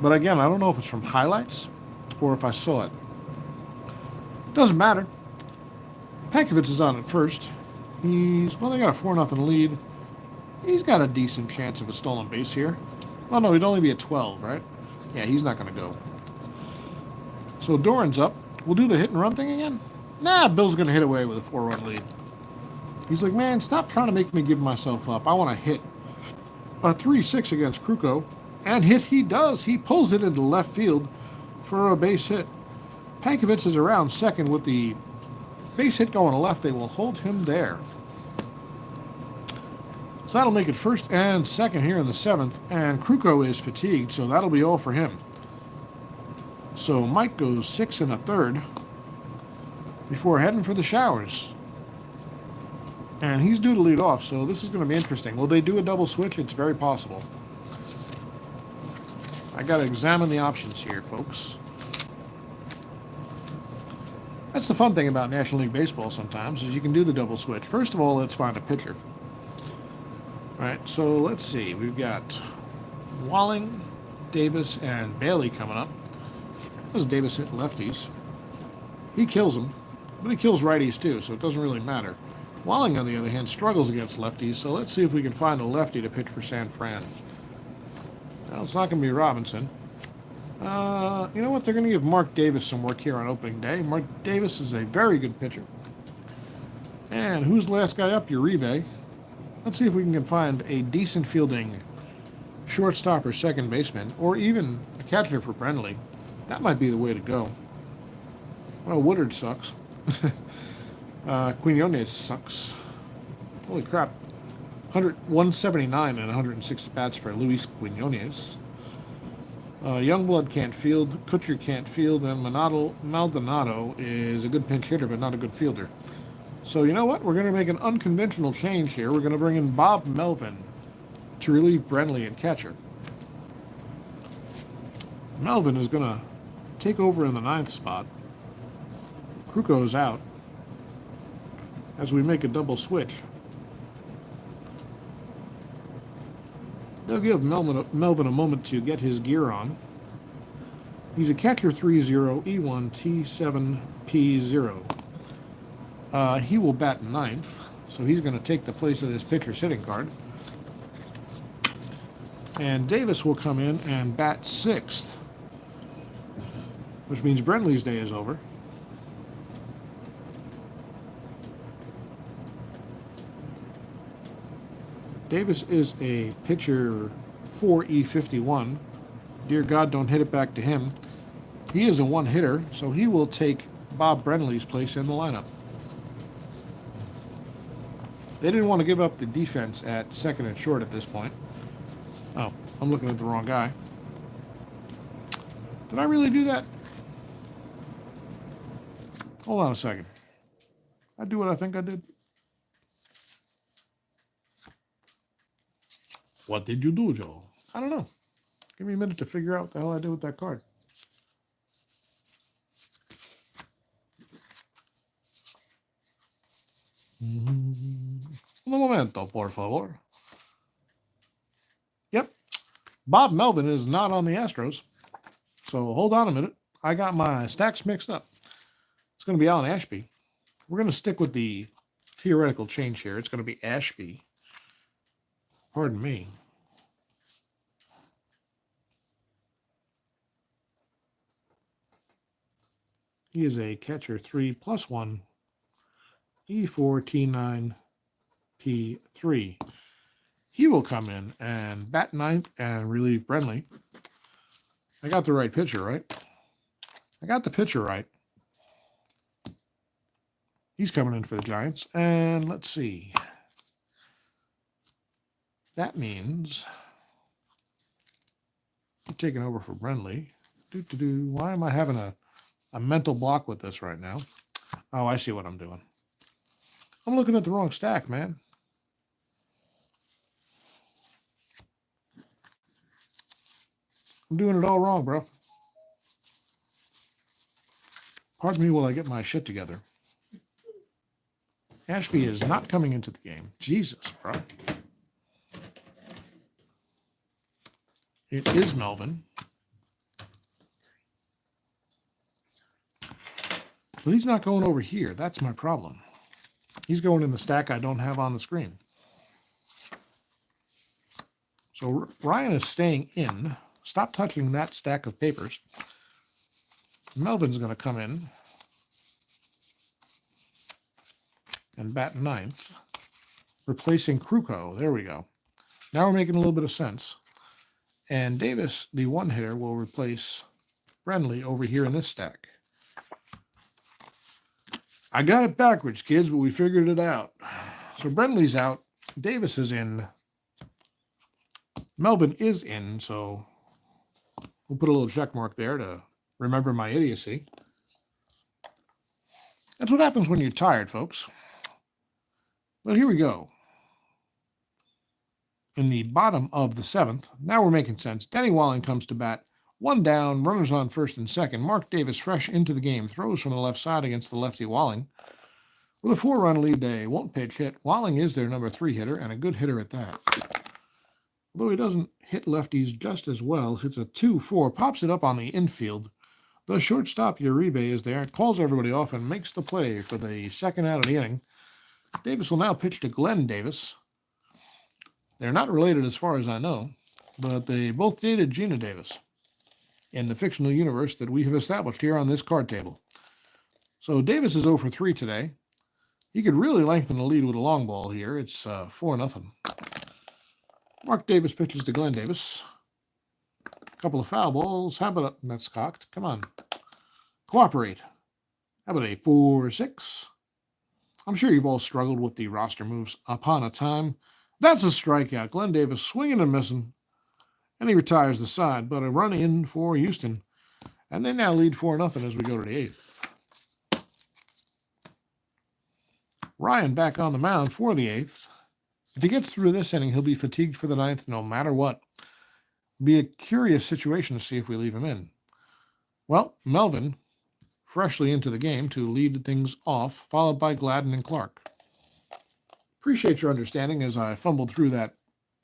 But again, I don't know if it's from highlights or if I saw it. Doesn't matter. Pankovic is on at first. They got a 4-0 lead. He's got a decent chance of a stolen base here. Well, no, he'd only be at 12, right? Yeah, he's not going to go. So Doran's up. We'll do the hit and run thing again? Nah, Bill's going to hit away with a 4-run lead. He's like, man, stop trying to make me give myself up. I want to hit. A 3-6 against Krukow. And hit he does. He pulls it into left field for a base hit. Pankovic is around second with the base hit going to left. They will hold him there. So that'll make it first and second here in the 7th. And Krukow is fatigued, so that'll be all for him. So Mike goes 6 1/3 before heading for the showers. And he's due to lead off, so this is going to be interesting. Will they do a double switch? It's very possible. I got to examine the options here, folks. That's the fun thing about National League Baseball sometimes, is you can do the double switch. First of all, let's find a pitcher. All right, so let's see. We've got Walling, Davis, and Bailey coming up. Does Davis hit lefties? He kills them, but he kills righties too, so it doesn't really matter. Walling, on the other hand, struggles against lefties, so let's see if we can find a lefty to pitch for San Fran. Now, it's not going to be Robinson. You know what? They're going to give Mark Davis some work here on opening day. Mark Davis is a very good pitcher. And who's the last guy up? Uribe. Let's see if we can find a decent fielding shortstop or second baseman, or even a catcher for Brenly. That might be the way to go. Well, Woodard sucks. Quinones sucks. Holy crap. 179 and 160 bats for Luis Quinones. Youngblood can't field, Kutcher can't field, and Maldonado is a good pinch hitter, but not a good fielder. So you know what? We're going to make an unconventional change here. We're going to bring in Bob Melvin to relieve Brenly at catcher. Melvin is going to take over in the 9th spot. Krukow's out as we make a double switch. They'll give Melvin a moment to get his gear on. He's a catcher 3-0, E1T7P0. He will bat ninth, so he's going to take the place of this pitcher sitting card. And Davis will come in and bat sixth, which means Brentley's day is over. Davis is a pitcher 4E51. Dear God, don't hit it back to him. He is a one-hitter, so he will take Bob Brentley's place in the lineup. They didn't want to give up the defense at second and short at this point. Oh, I'm looking at the wrong guy. Did I really do that? Hold on a second. I do what I think I did. What did you do, Joe? I don't know. Give me a minute to figure out what the hell I did with that card. Un momento, por favor. Yep. Bob Melvin is not on the Astros. So hold on a minute. I got my stacks mixed up. It's going to be Alan Ashby. We're going to stick with the theoretical change here. It's going to be Ashby. Pardon me. He is a catcher 3+1, E4T9P3. He will come in and bat ninth and relieve Brentley. I got the right pitcher, right? I got the pitcher right. He's coming in for the Giants. And let's see. That means you're taking over for Brentley. Why am I having a mental block with this right now? Oh, I see what I'm doing. I'm looking at the wrong stack, man. I'm doing it all wrong, bro. Pardon me while I get my shit together. Ashby is not coming into the game. Jesus, bro. It is Melvin. But he's not going over here. That's my problem. He's going in the stack I don't have on the screen. So Ryan is staying in. Stop touching that stack of papers. Melvin's going to come in and bat ninth, replacing Krukow. There we go. Now we're making a little bit of sense. And Davis, the one-hitter, will replace Brentley over here in this stack. I got it backwards, kids, but we figured it out. So Brentley's out. Davis is in. Melvin is in, so we'll put a little check mark there to remember my idiocy. That's what happens when you're tired, folks. But here we go. In the bottom of the seventh, now we're making sense. Denny Walling comes to bat. One down, runners on first and second. Mark Davis fresh into the game. Throws from the left side against the lefty Walling. With a 4-run lead, they won't pitch hit. Walling is their number 3 hitter, and a good hitter at that. Although he doesn't hit lefties just as well, hits a 2-4, pops it up on the infield. The shortstop, Uribe, is there, calls everybody off, and makes the play for the second out of the inning. Davis will now pitch to Glenn Davis. They're not related as far as I know, but they both dated Gina Davis in the fictional universe that we have established here on this card table. So Davis is 0 for 3 today. He could really lengthen the lead with a long ball here. It's 4-0. Mark Davis pitches to Glenn Davis. A couple of foul balls. How about that's cocked? Come on. Cooperate. How about a 4-6? I'm sure you've all struggled with the roster moves upon a time. That's a strikeout. Glenn Davis swinging and missing. And he retires the side, but a run in for Houston. And they now lead 4-0 as we go to the 8th. Ryan back on the mound for the 8th. If he gets through this inning, he'll be fatigued for the 9th no matter what. Be a curious situation to see if we leave him in. Well, Melvin, freshly into the game to lead things off, followed by Gladden and Clark. Appreciate your understanding as I fumbled through that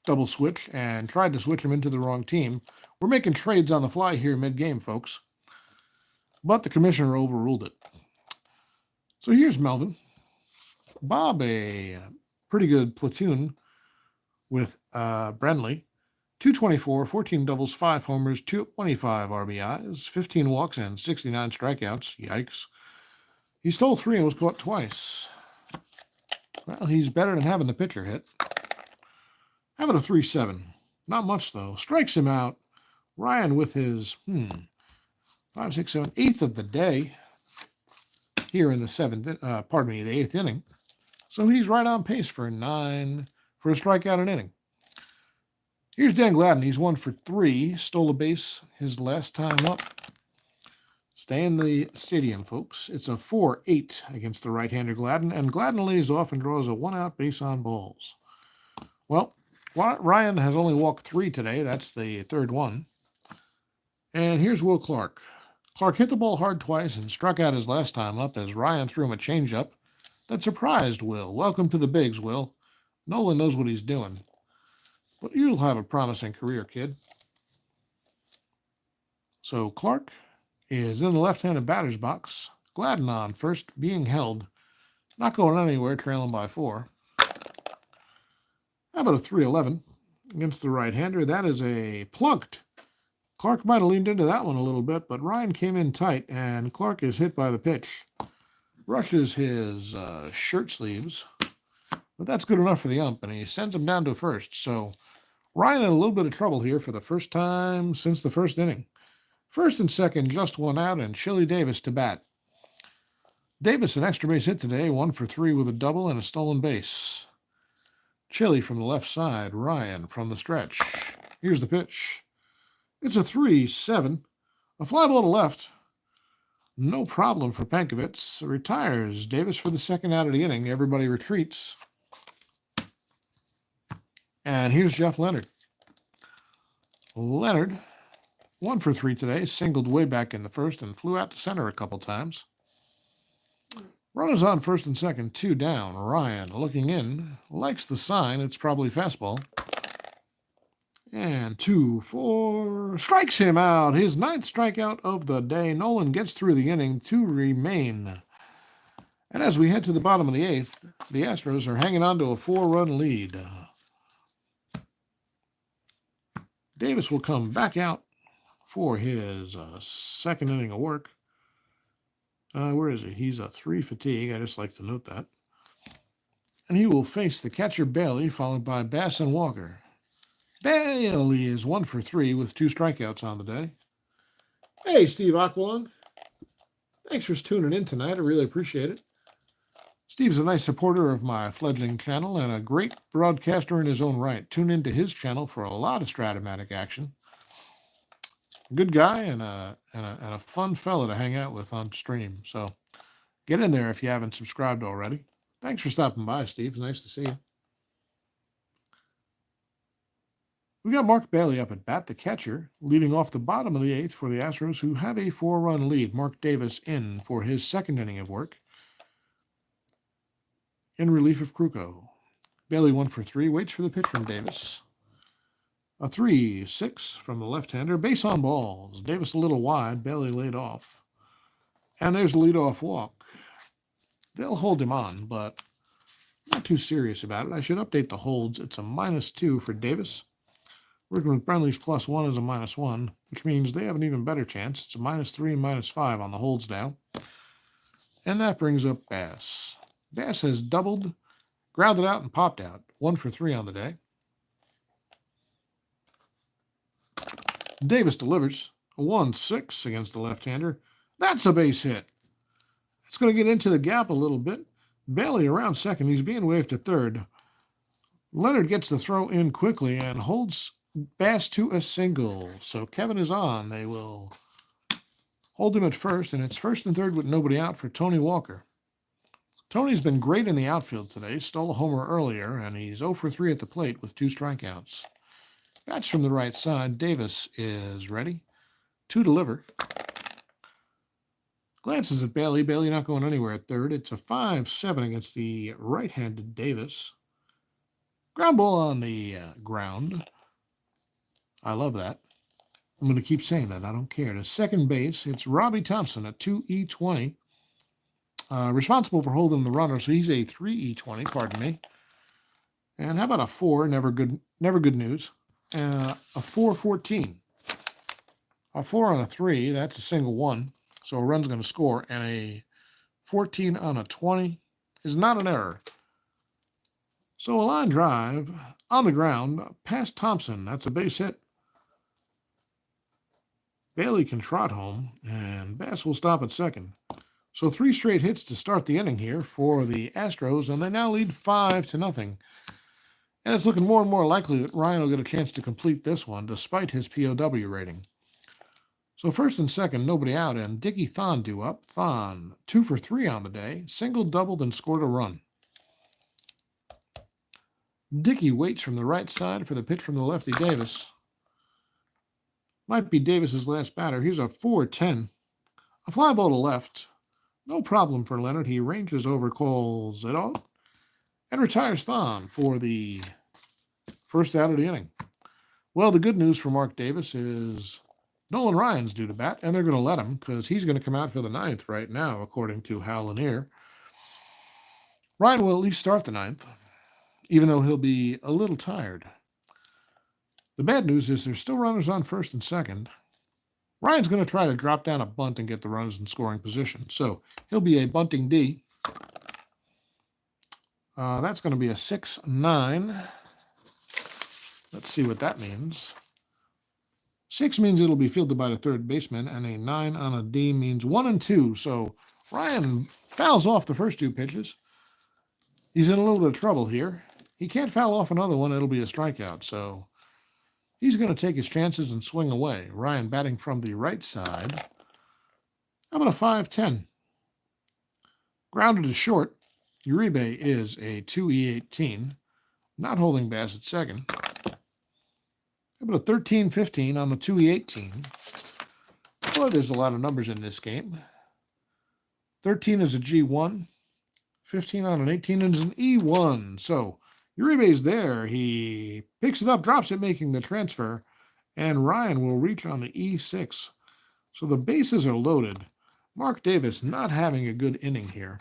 double switch and tried to switch him into the wrong team. We're making trades on the fly here mid-game, folks. But the commissioner overruled it. So here's Melvin. Bob, a pretty good platoon with Brenly. 224, 14 doubles, 5 homers, 25 RBIs, 15 walks, and 69 strikeouts. Yikes. He stole 3 and was caught twice. Well, he's better than having the pitcher hit. How about a 3-7? Not much, though. Strikes him out. Ryan with his, 5, 6, 7, 8th of the day here in the the 8th inning. So he's right on pace for a strikeout an inning. Here's Dan Gladden. He's 1 for 3. Stole a base his last time up. Stay in the stadium, folks. It's a 4-8 against the right-hander Gladden, and Gladden lays off and draws a 1-out base on balls. Well, Ryan has only walked 3 today. That's the 3rd one. And here's Will Clark. Clark hit the ball hard twice and struck out his last time up as Ryan threw him a changeup that surprised Will. Welcome to the bigs, Will. Nolan knows what he's doing. But you'll have a promising career, kid. So Clark is in the left-handed batter's box. Gladden on first, being held. Not going anywhere, trailing by 4. How about a 3-11 against the right-hander? That is a plunked. Clark might have leaned into that one a little bit, but Ryan came in tight, and Clark is hit by the pitch. Rushes his shirt sleeves, but that's good enough for the ump, and he sends him down to first. So Ryan in a little bit of trouble here for the first time since the first inning. First and second, just 1 out, and Chili Davis to bat. Davis, an extra base hit today, 1 for 3 with a double and a stolen base. Chili from the left side, Ryan from the stretch. Here's the pitch. It's a 3-7. A fly ball to left. No problem for Pankovitz. Retires Davis for the 2nd out of the inning. Everybody retreats. And here's Jeff Leonard. Leonard, 1 for 3 today, singled way back in the first and flew out to center a couple times. Runners on first and second, 2 down. Ryan looking in, likes the sign. It's probably fastball. And 2-4, strikes him out. His 9th strikeout of the day. Nolan gets through the inning to remain. And as we head to the bottom of the 8th, the Astros are hanging on to a 4-run lead. Davis will come back out for his 2nd inning of work. Where is he? He's a 3 fatigue. I just like to note that. And he will face the catcher Bailey, followed by Bass and Walker. Bailey is 1 for 3 with 2 strikeouts on the day. Hey, Steve Aquilon. Thanks for tuning in tonight. I really appreciate it. Steve's a nice supporter of my fledgling channel and a great broadcaster in his own right. Tune into his channel for a lot of Strat-O-Matic action. Good guy and a fun fella to hang out with on stream. So get in there if you haven't subscribed already. Thanks for stopping by, Steve. It's nice to see you. We got Mark Bailey up at bat, the catcher, leading off the bottom of the 8th for the Astros, who have a 4-run lead. Mark Davis in for his 2nd inning of work. In relief of Krukow. Bailey 1 for 3, waits for the pitch from Davis. A 3-6 from the left-hander, base on balls. Davis a little wide, Bailey laid off. And there's a leadoff walk. They'll hold him on, but not too serious about it. I should update the holds. It's a -2 for Davis. Working with Brenly's +1 is a -1, which means they have an even better chance. It's a -3 and -5 on the holds now. And that brings up Bass. Bass has doubled, grounded out, and popped out. 1 for 3 on the day. Davis delivers a 1-6 against the left-hander. That's a base hit. It's going to get into the gap a little bit. Bailey around second. He's being waved to third. Leonard gets the throw in quickly and holds Bass to a single. So Kevin is on. They will hold him at first, and it's 1st and 3rd with nobody out for Tony Walker. Tony's been great in the outfield today. Stole a homer earlier, and he's 0 for 3 at the plate with 2 strikeouts. Bats from the right side. Davis is ready to deliver. Glances at Bailey. Bailey not going anywhere at third. It's a 5-7 against the right-handed Davis. Ground ball on the ground. I love that. I'm going to keep saying that. I don't care. To second base, it's Robbie Thompson, a 2E20. Responsible for holding the runner, so he's a 3E20, pardon me. And how about a 4? Never good news. A 414. A 4 on a 3, that's a single one. So a run's going to score. And a 14 on a 20 is not an error. So a line drive on the ground past Thompson. That's a base hit. Bailey can trot home, and Bass will stop at second. So 3 straight hits to start the inning here for the Astros, and they now lead 5-0. And it's looking more and more likely that Ryan will get a chance to complete this one, despite his POW rating. So first and second, nobody out, and Dickie Thon due up. Thon, 2 for 3 on the day, single, doubled, and scored a run. Dickie waits from the right side for the pitch from the lefty Davis. Might be Davis's last batter. Here's a 4-10. A fly ball to left. No problem for Leonard. He ranges over, calls it out, and retires Thon for the first out of the inning. Well, the good news for Mark Davis is Nolan Ryan's due to bat, and they're going to let him because he's going to come out for the 9th right now, according to Hal Lanier. Ryan will at least start the 9th, even though he'll be a little tired. The bad news is there's still runners on first and second. Ryan's going to try to drop down a bunt and get the runners in scoring position. So he'll be a bunting D. That's going to be a 6-9. Let's see what that means. 6 means it'll be fielded by the third baseman, and a 9 on a D means 1 and 2. So Ryan fouls off the first 2 pitches. He's in a little bit of trouble here. He can't foul off another one. It'll be a strikeout. So he's going to take his chances and swing away. Ryan batting from the right side. How about a 5-10? Grounded to short. Uribe is a 2E18. Not holding Bass at second. How about a 13-15 on the 2E18? Boy, there's a lot of numbers in this game. 13 is a G1. 15 on an 18 is an E1. So Uribe's there. He picks it up, drops it, making the transfer, and Ryan will reach on the E6. So the bases are loaded. Mark Davis not having a good inning here.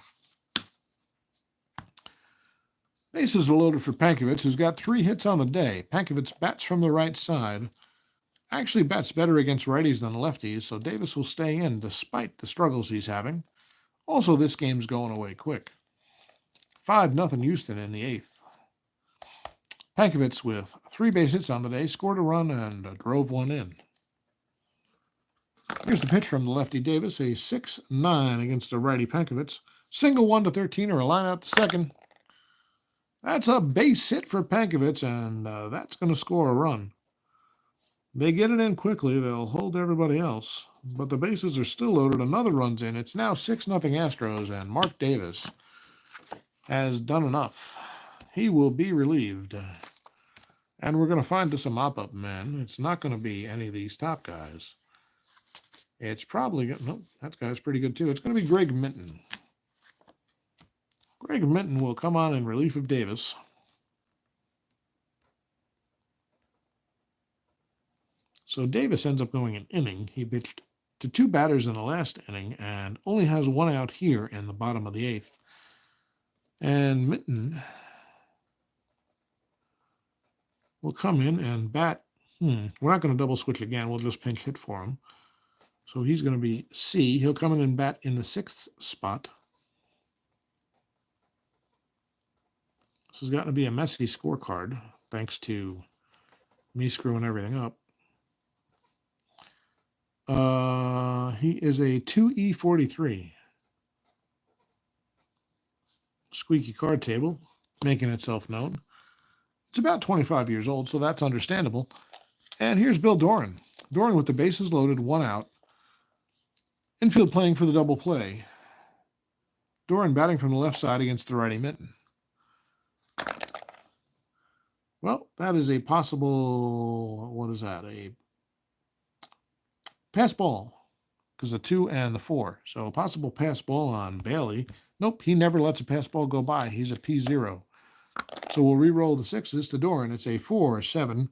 Bases are loaded for Pankovich, who's got 3 hits on the day. Pankovich bats from the right side. Actually bats better against righties than lefties, so Davis will stay in despite the struggles he's having. Also, this game's going away quick. 5-0 Houston in the 8th. Pankovich with 3 base hits on the day, scored a run and drove one in. Here's the pitch from the lefty Davis, a 6-9 against the righty Pankovich. Single 1 to 13 or a line out to second. That's a base hit for Pankovich, and that's going to score a run. They get it in quickly. They'll hold everybody else, but the bases are still loaded. Another run's in. It's now 6-0 Astros, and Mark Davis has done enough. He will be relieved. And we're going to find us a mop-up man. It's not going to be any of these top guys. It's probably, nope, that guy's pretty good too. It's going to be Greg Minton. Greg Minton will come on in relief of Davis. So Davis ends up going an inning. He pitched to 2 batters in the last inning and only has 1 out here in the bottom of the 8th. And Minton will come in and bat. We're not going to double switch again. We'll just pinch hit for him. So he's going to be C. He'll come in and bat in the 6th spot. This has gotten to be a messy scorecard, thanks to me screwing everything up. He is a 2E43. Squeaky card table, making itself known. It's about 25 years old, so that's understandable. And here's Bill Doran. Doran with the bases loaded, 1 out. Infield playing for the double play. Doran batting from the left side against the righty Minton. Well, that is a possible, what is that? A pass ball, because the 2 and the 4. So a possible pass ball on Bailey. Nope, he never lets a pass ball go by. He's a P0. So we'll re-roll the 6s to Doran. It's a 4-7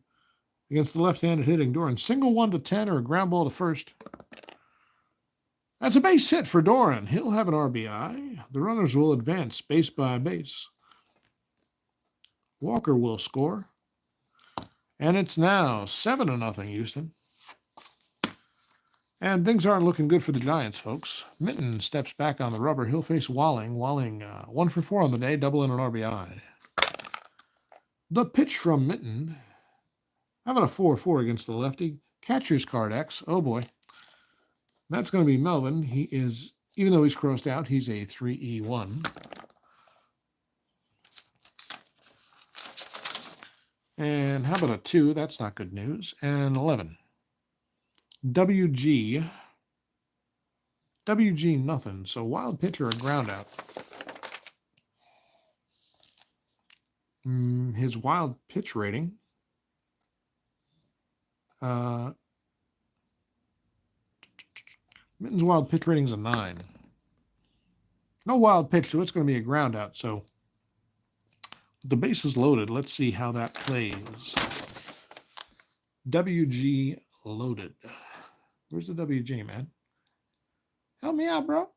against the left-handed hitting Doran. Single 1 to 10 or a ground ball to first. That's a base hit for Doran. He'll have an RBI. The runners will advance base by base. Walker will score. And it's now 7-0 Houston. And things aren't looking good for the Giants, folks. Minton steps back on the rubber. He'll face Walling. Walling 1 for 4 on the day, double and an RBI. The pitch from Minton. How about a 4-4 against the lefty? Catcher's card X. Oh, boy. That's going to be Melvin. He is, even though he's crossed out, he's a 3E1. And how about a 2? That's not good news. And 11. WG. WG nothing. So wild pitch or a ground out. His wild pitch rating. Minton's wild pitch rating is a 9. No wild pitch, so it's going to be a ground out. So the base is loaded. Let's see how that plays. WG loaded. Where's the WG, man? Help me out, bro.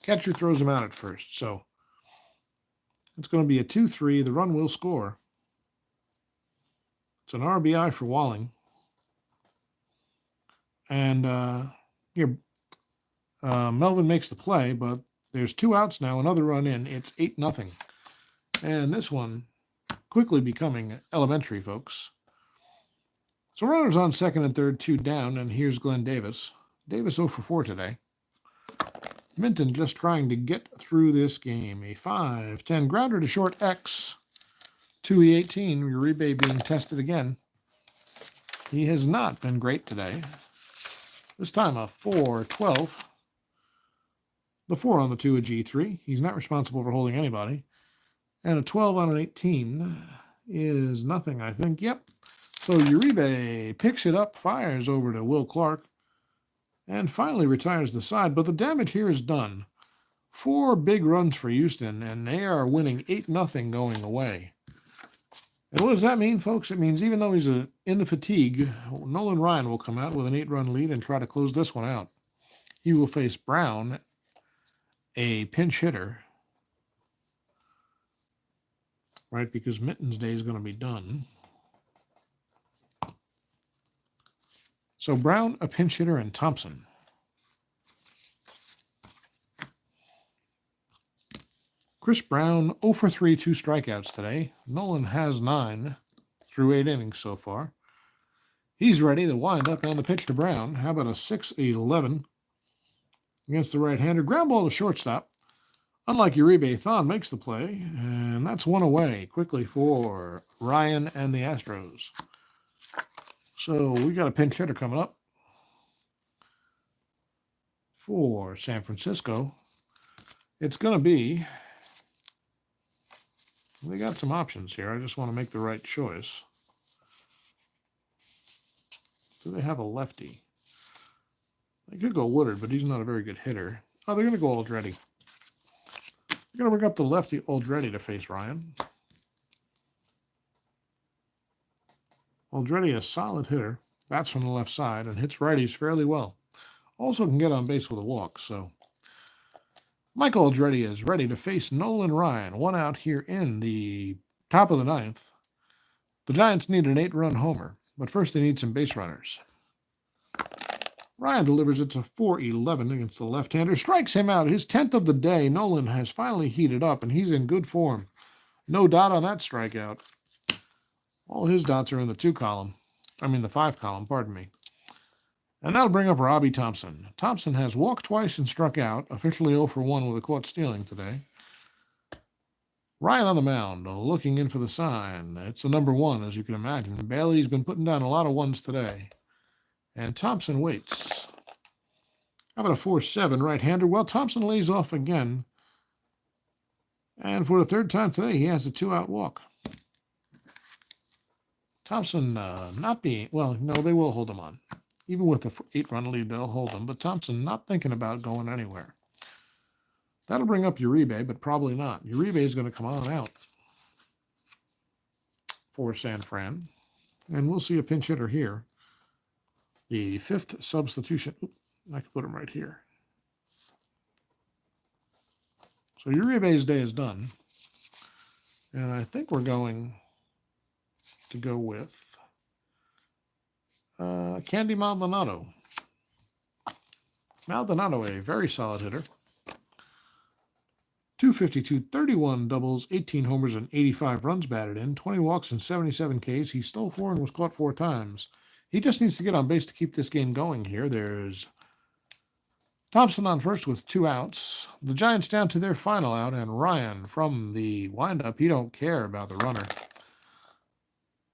Catcher throws him out at first, so it's going to be a 2-3. The run will score. It's an RBI for Walling. And here, Melvin makes the play, but there's 2 outs now, another run in. It's 8-0. And this one quickly becoming elementary, folks. So runners on second and third, 2 down, and here's Glenn Davis. Davis 0 for 4 today. Minton just trying to get through this game. A 5-10 grounder to short X. 2E18. Uribe being tested again. He has not been great today. This time a 4-12. The 4 on the 2, a G3. He's not responsible for holding anybody. And a 12 on an 18 is nothing, I think. Yep. So Uribe picks it up, fires over to Will Clark, and finally retires the side. But the damage here is done. 4 big runs for Houston, and they are winning 8-0 going away. And what does that mean, folks? It means even though he's in the fatigue, Nolan Ryan will come out with an 8-run lead and try to close this one out. He will face Brown, a pinch hitter, right, because Minton's day is going to be done. So Brown, a pinch hitter, and Thompson. Chris Brown, 0 for 3, 2 strikeouts today. Nolan has 9 through 8 innings so far. He's ready. The windup and the pitch to Brown. How about a 6-11 against the right-hander? Ground ball to shortstop. Unlike Uribe, Thon makes the play, and that's 1 away quickly for Ryan and the Astros. So we got a pinch hitter coming up for San Francisco. It's going to be, they got some options here. I just want to make the right choice. Do they have a lefty? They could go Woodard, but he's not a very good hitter. Oh, they're going to go Aldretti. They're going to bring up the lefty Aldretti to face Ryan. Aldretti, a solid hitter, bats from the left side and hits righties fairly well. Also can get on base with a walk, so Mike Aldretti is ready to face Nolan Ryan. 1 out here in the top of the 9th. The Giants need an 8-run homer, but first they need some base runners. Ryan delivers. It's a 4-11 against the left-hander. Strikes him out. His 10th of the day. Nolan has finally heated up, and he's in good form. No dot on that strikeout. All his dots are in the 2 column. I mean the 5 column, pardon me. And that'll bring up Robbie Thompson. Thompson has walked twice and struck out. Officially 0 for 1 with a caught stealing today. Ryan on the mound, looking in for the sign. It's the number 1, as you can imagine. Bailey's been putting down a lot of 1s today. And Thompson waits. How about a 4-7 right-hander? Well, Thompson lays off again. And for the 3rd time today, he has a 2-out walk. Thompson not being, well, no, they will hold him on. Even with the 8-run lead, they'll hold him. But Thompson not thinking about going anywhere. That'll bring up Uribe, but probably not. Uribe is going to come on out for San Fran. And we'll see a pinch hitter here. The 5th substitution. Oop, I can put him right here. So Uribe's day is done. And I think we're going to go with Candy Maldonado. Maldonado, a very solid hitter. 252, 31 doubles, 18 homers, and 85 runs batted in, 20 walks and 77 Ks. He stole 4 and was caught 4 times. He just needs to get on base to keep this game going here. There's Thompson on first with 2 outs. The Giants down to their final out, and Ryan from the windup. He don't care about the runner.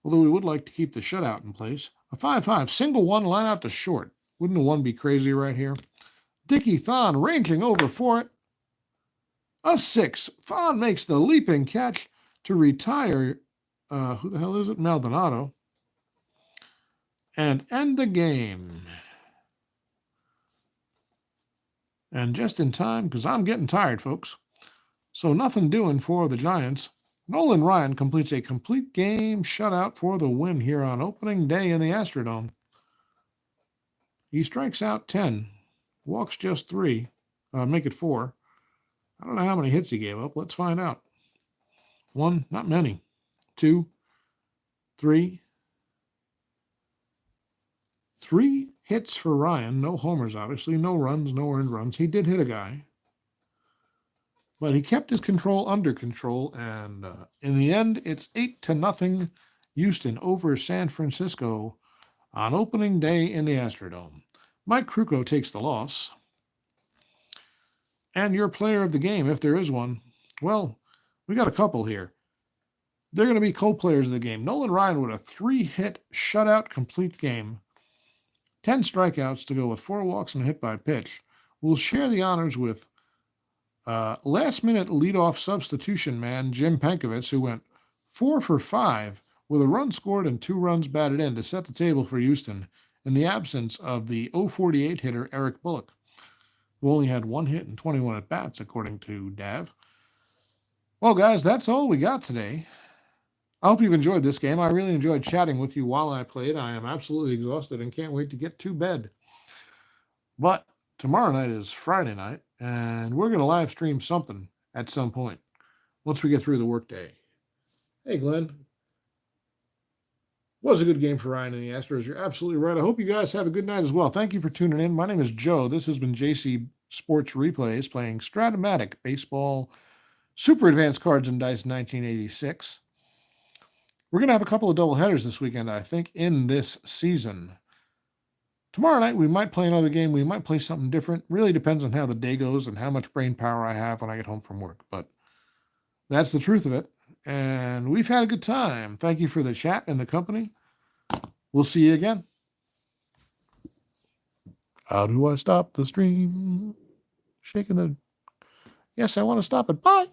Although we would like to keep the shutout in place. A 5-5, single one, line out to short. Wouldn't a one be crazy right here? Dickie Thon ranging over for it. A 6. Thon makes the leaping catch to retire. Who the hell is it? Maldonado. And end the game. And just in time, because I'm getting tired, folks. So nothing doing for the Giants. Nolan Ryan completes a complete game shutout for the win here on opening day in the Astrodome. He strikes out 10, walks just 3, make it 4. I don't know how many hits he gave up. Let's find out. 1, not many. 2, 3. 3 hits for Ryan. No homers, obviously. No runs, no earned runs. He did hit a guy. But he kept his control under control. And in the end, it's 8-0 Houston over San Francisco on opening day in the Astrodome. Mike Krukow takes the loss. And your player of the game, if there is one, well, we got a couple here. They're going to be co-players of the game. Nolan Ryan with a 3-hit shutout complete game. 10 strikeouts to go with 4 walks and a hit by pitch. We'll share the honors with last-minute leadoff substitution man Jim Pankovitz, who went 4 for 5 with a run scored and 2 runs batted in to set the table for Houston in the absence of the 048 hitter Eric Bullock, who only had 1 hit and 21 at-bats, according to Dav. Well, guys, that's all we got today. I hope you've enjoyed this game. I really enjoyed chatting with you while I played. I am absolutely exhausted and can't wait to get to bed. But tomorrow night is Friday night, and we're going to live stream something at some point once we get through the workday. Hey, Glenn. Was a good game for Ryan and the Astros. You're absolutely right. I hope you guys have a good night as well. Thank you for tuning in. My name is Joe. This has been JC Sports Replays playing Strat-O-Matic Baseball Super Advanced Cards and Dice 1986. We're going to have a couple of doubleheaders this weekend, I think, in this season. Tomorrow night, we might play another game. We might play something different. Really depends on how the day goes and how much brain power I have when I get home from work. But that's the truth of it. And we've had a good time. Thank you for the chat and the company. We'll see you again. How do I stop the stream? Shaking the... Yes, I want to stop it. Bye.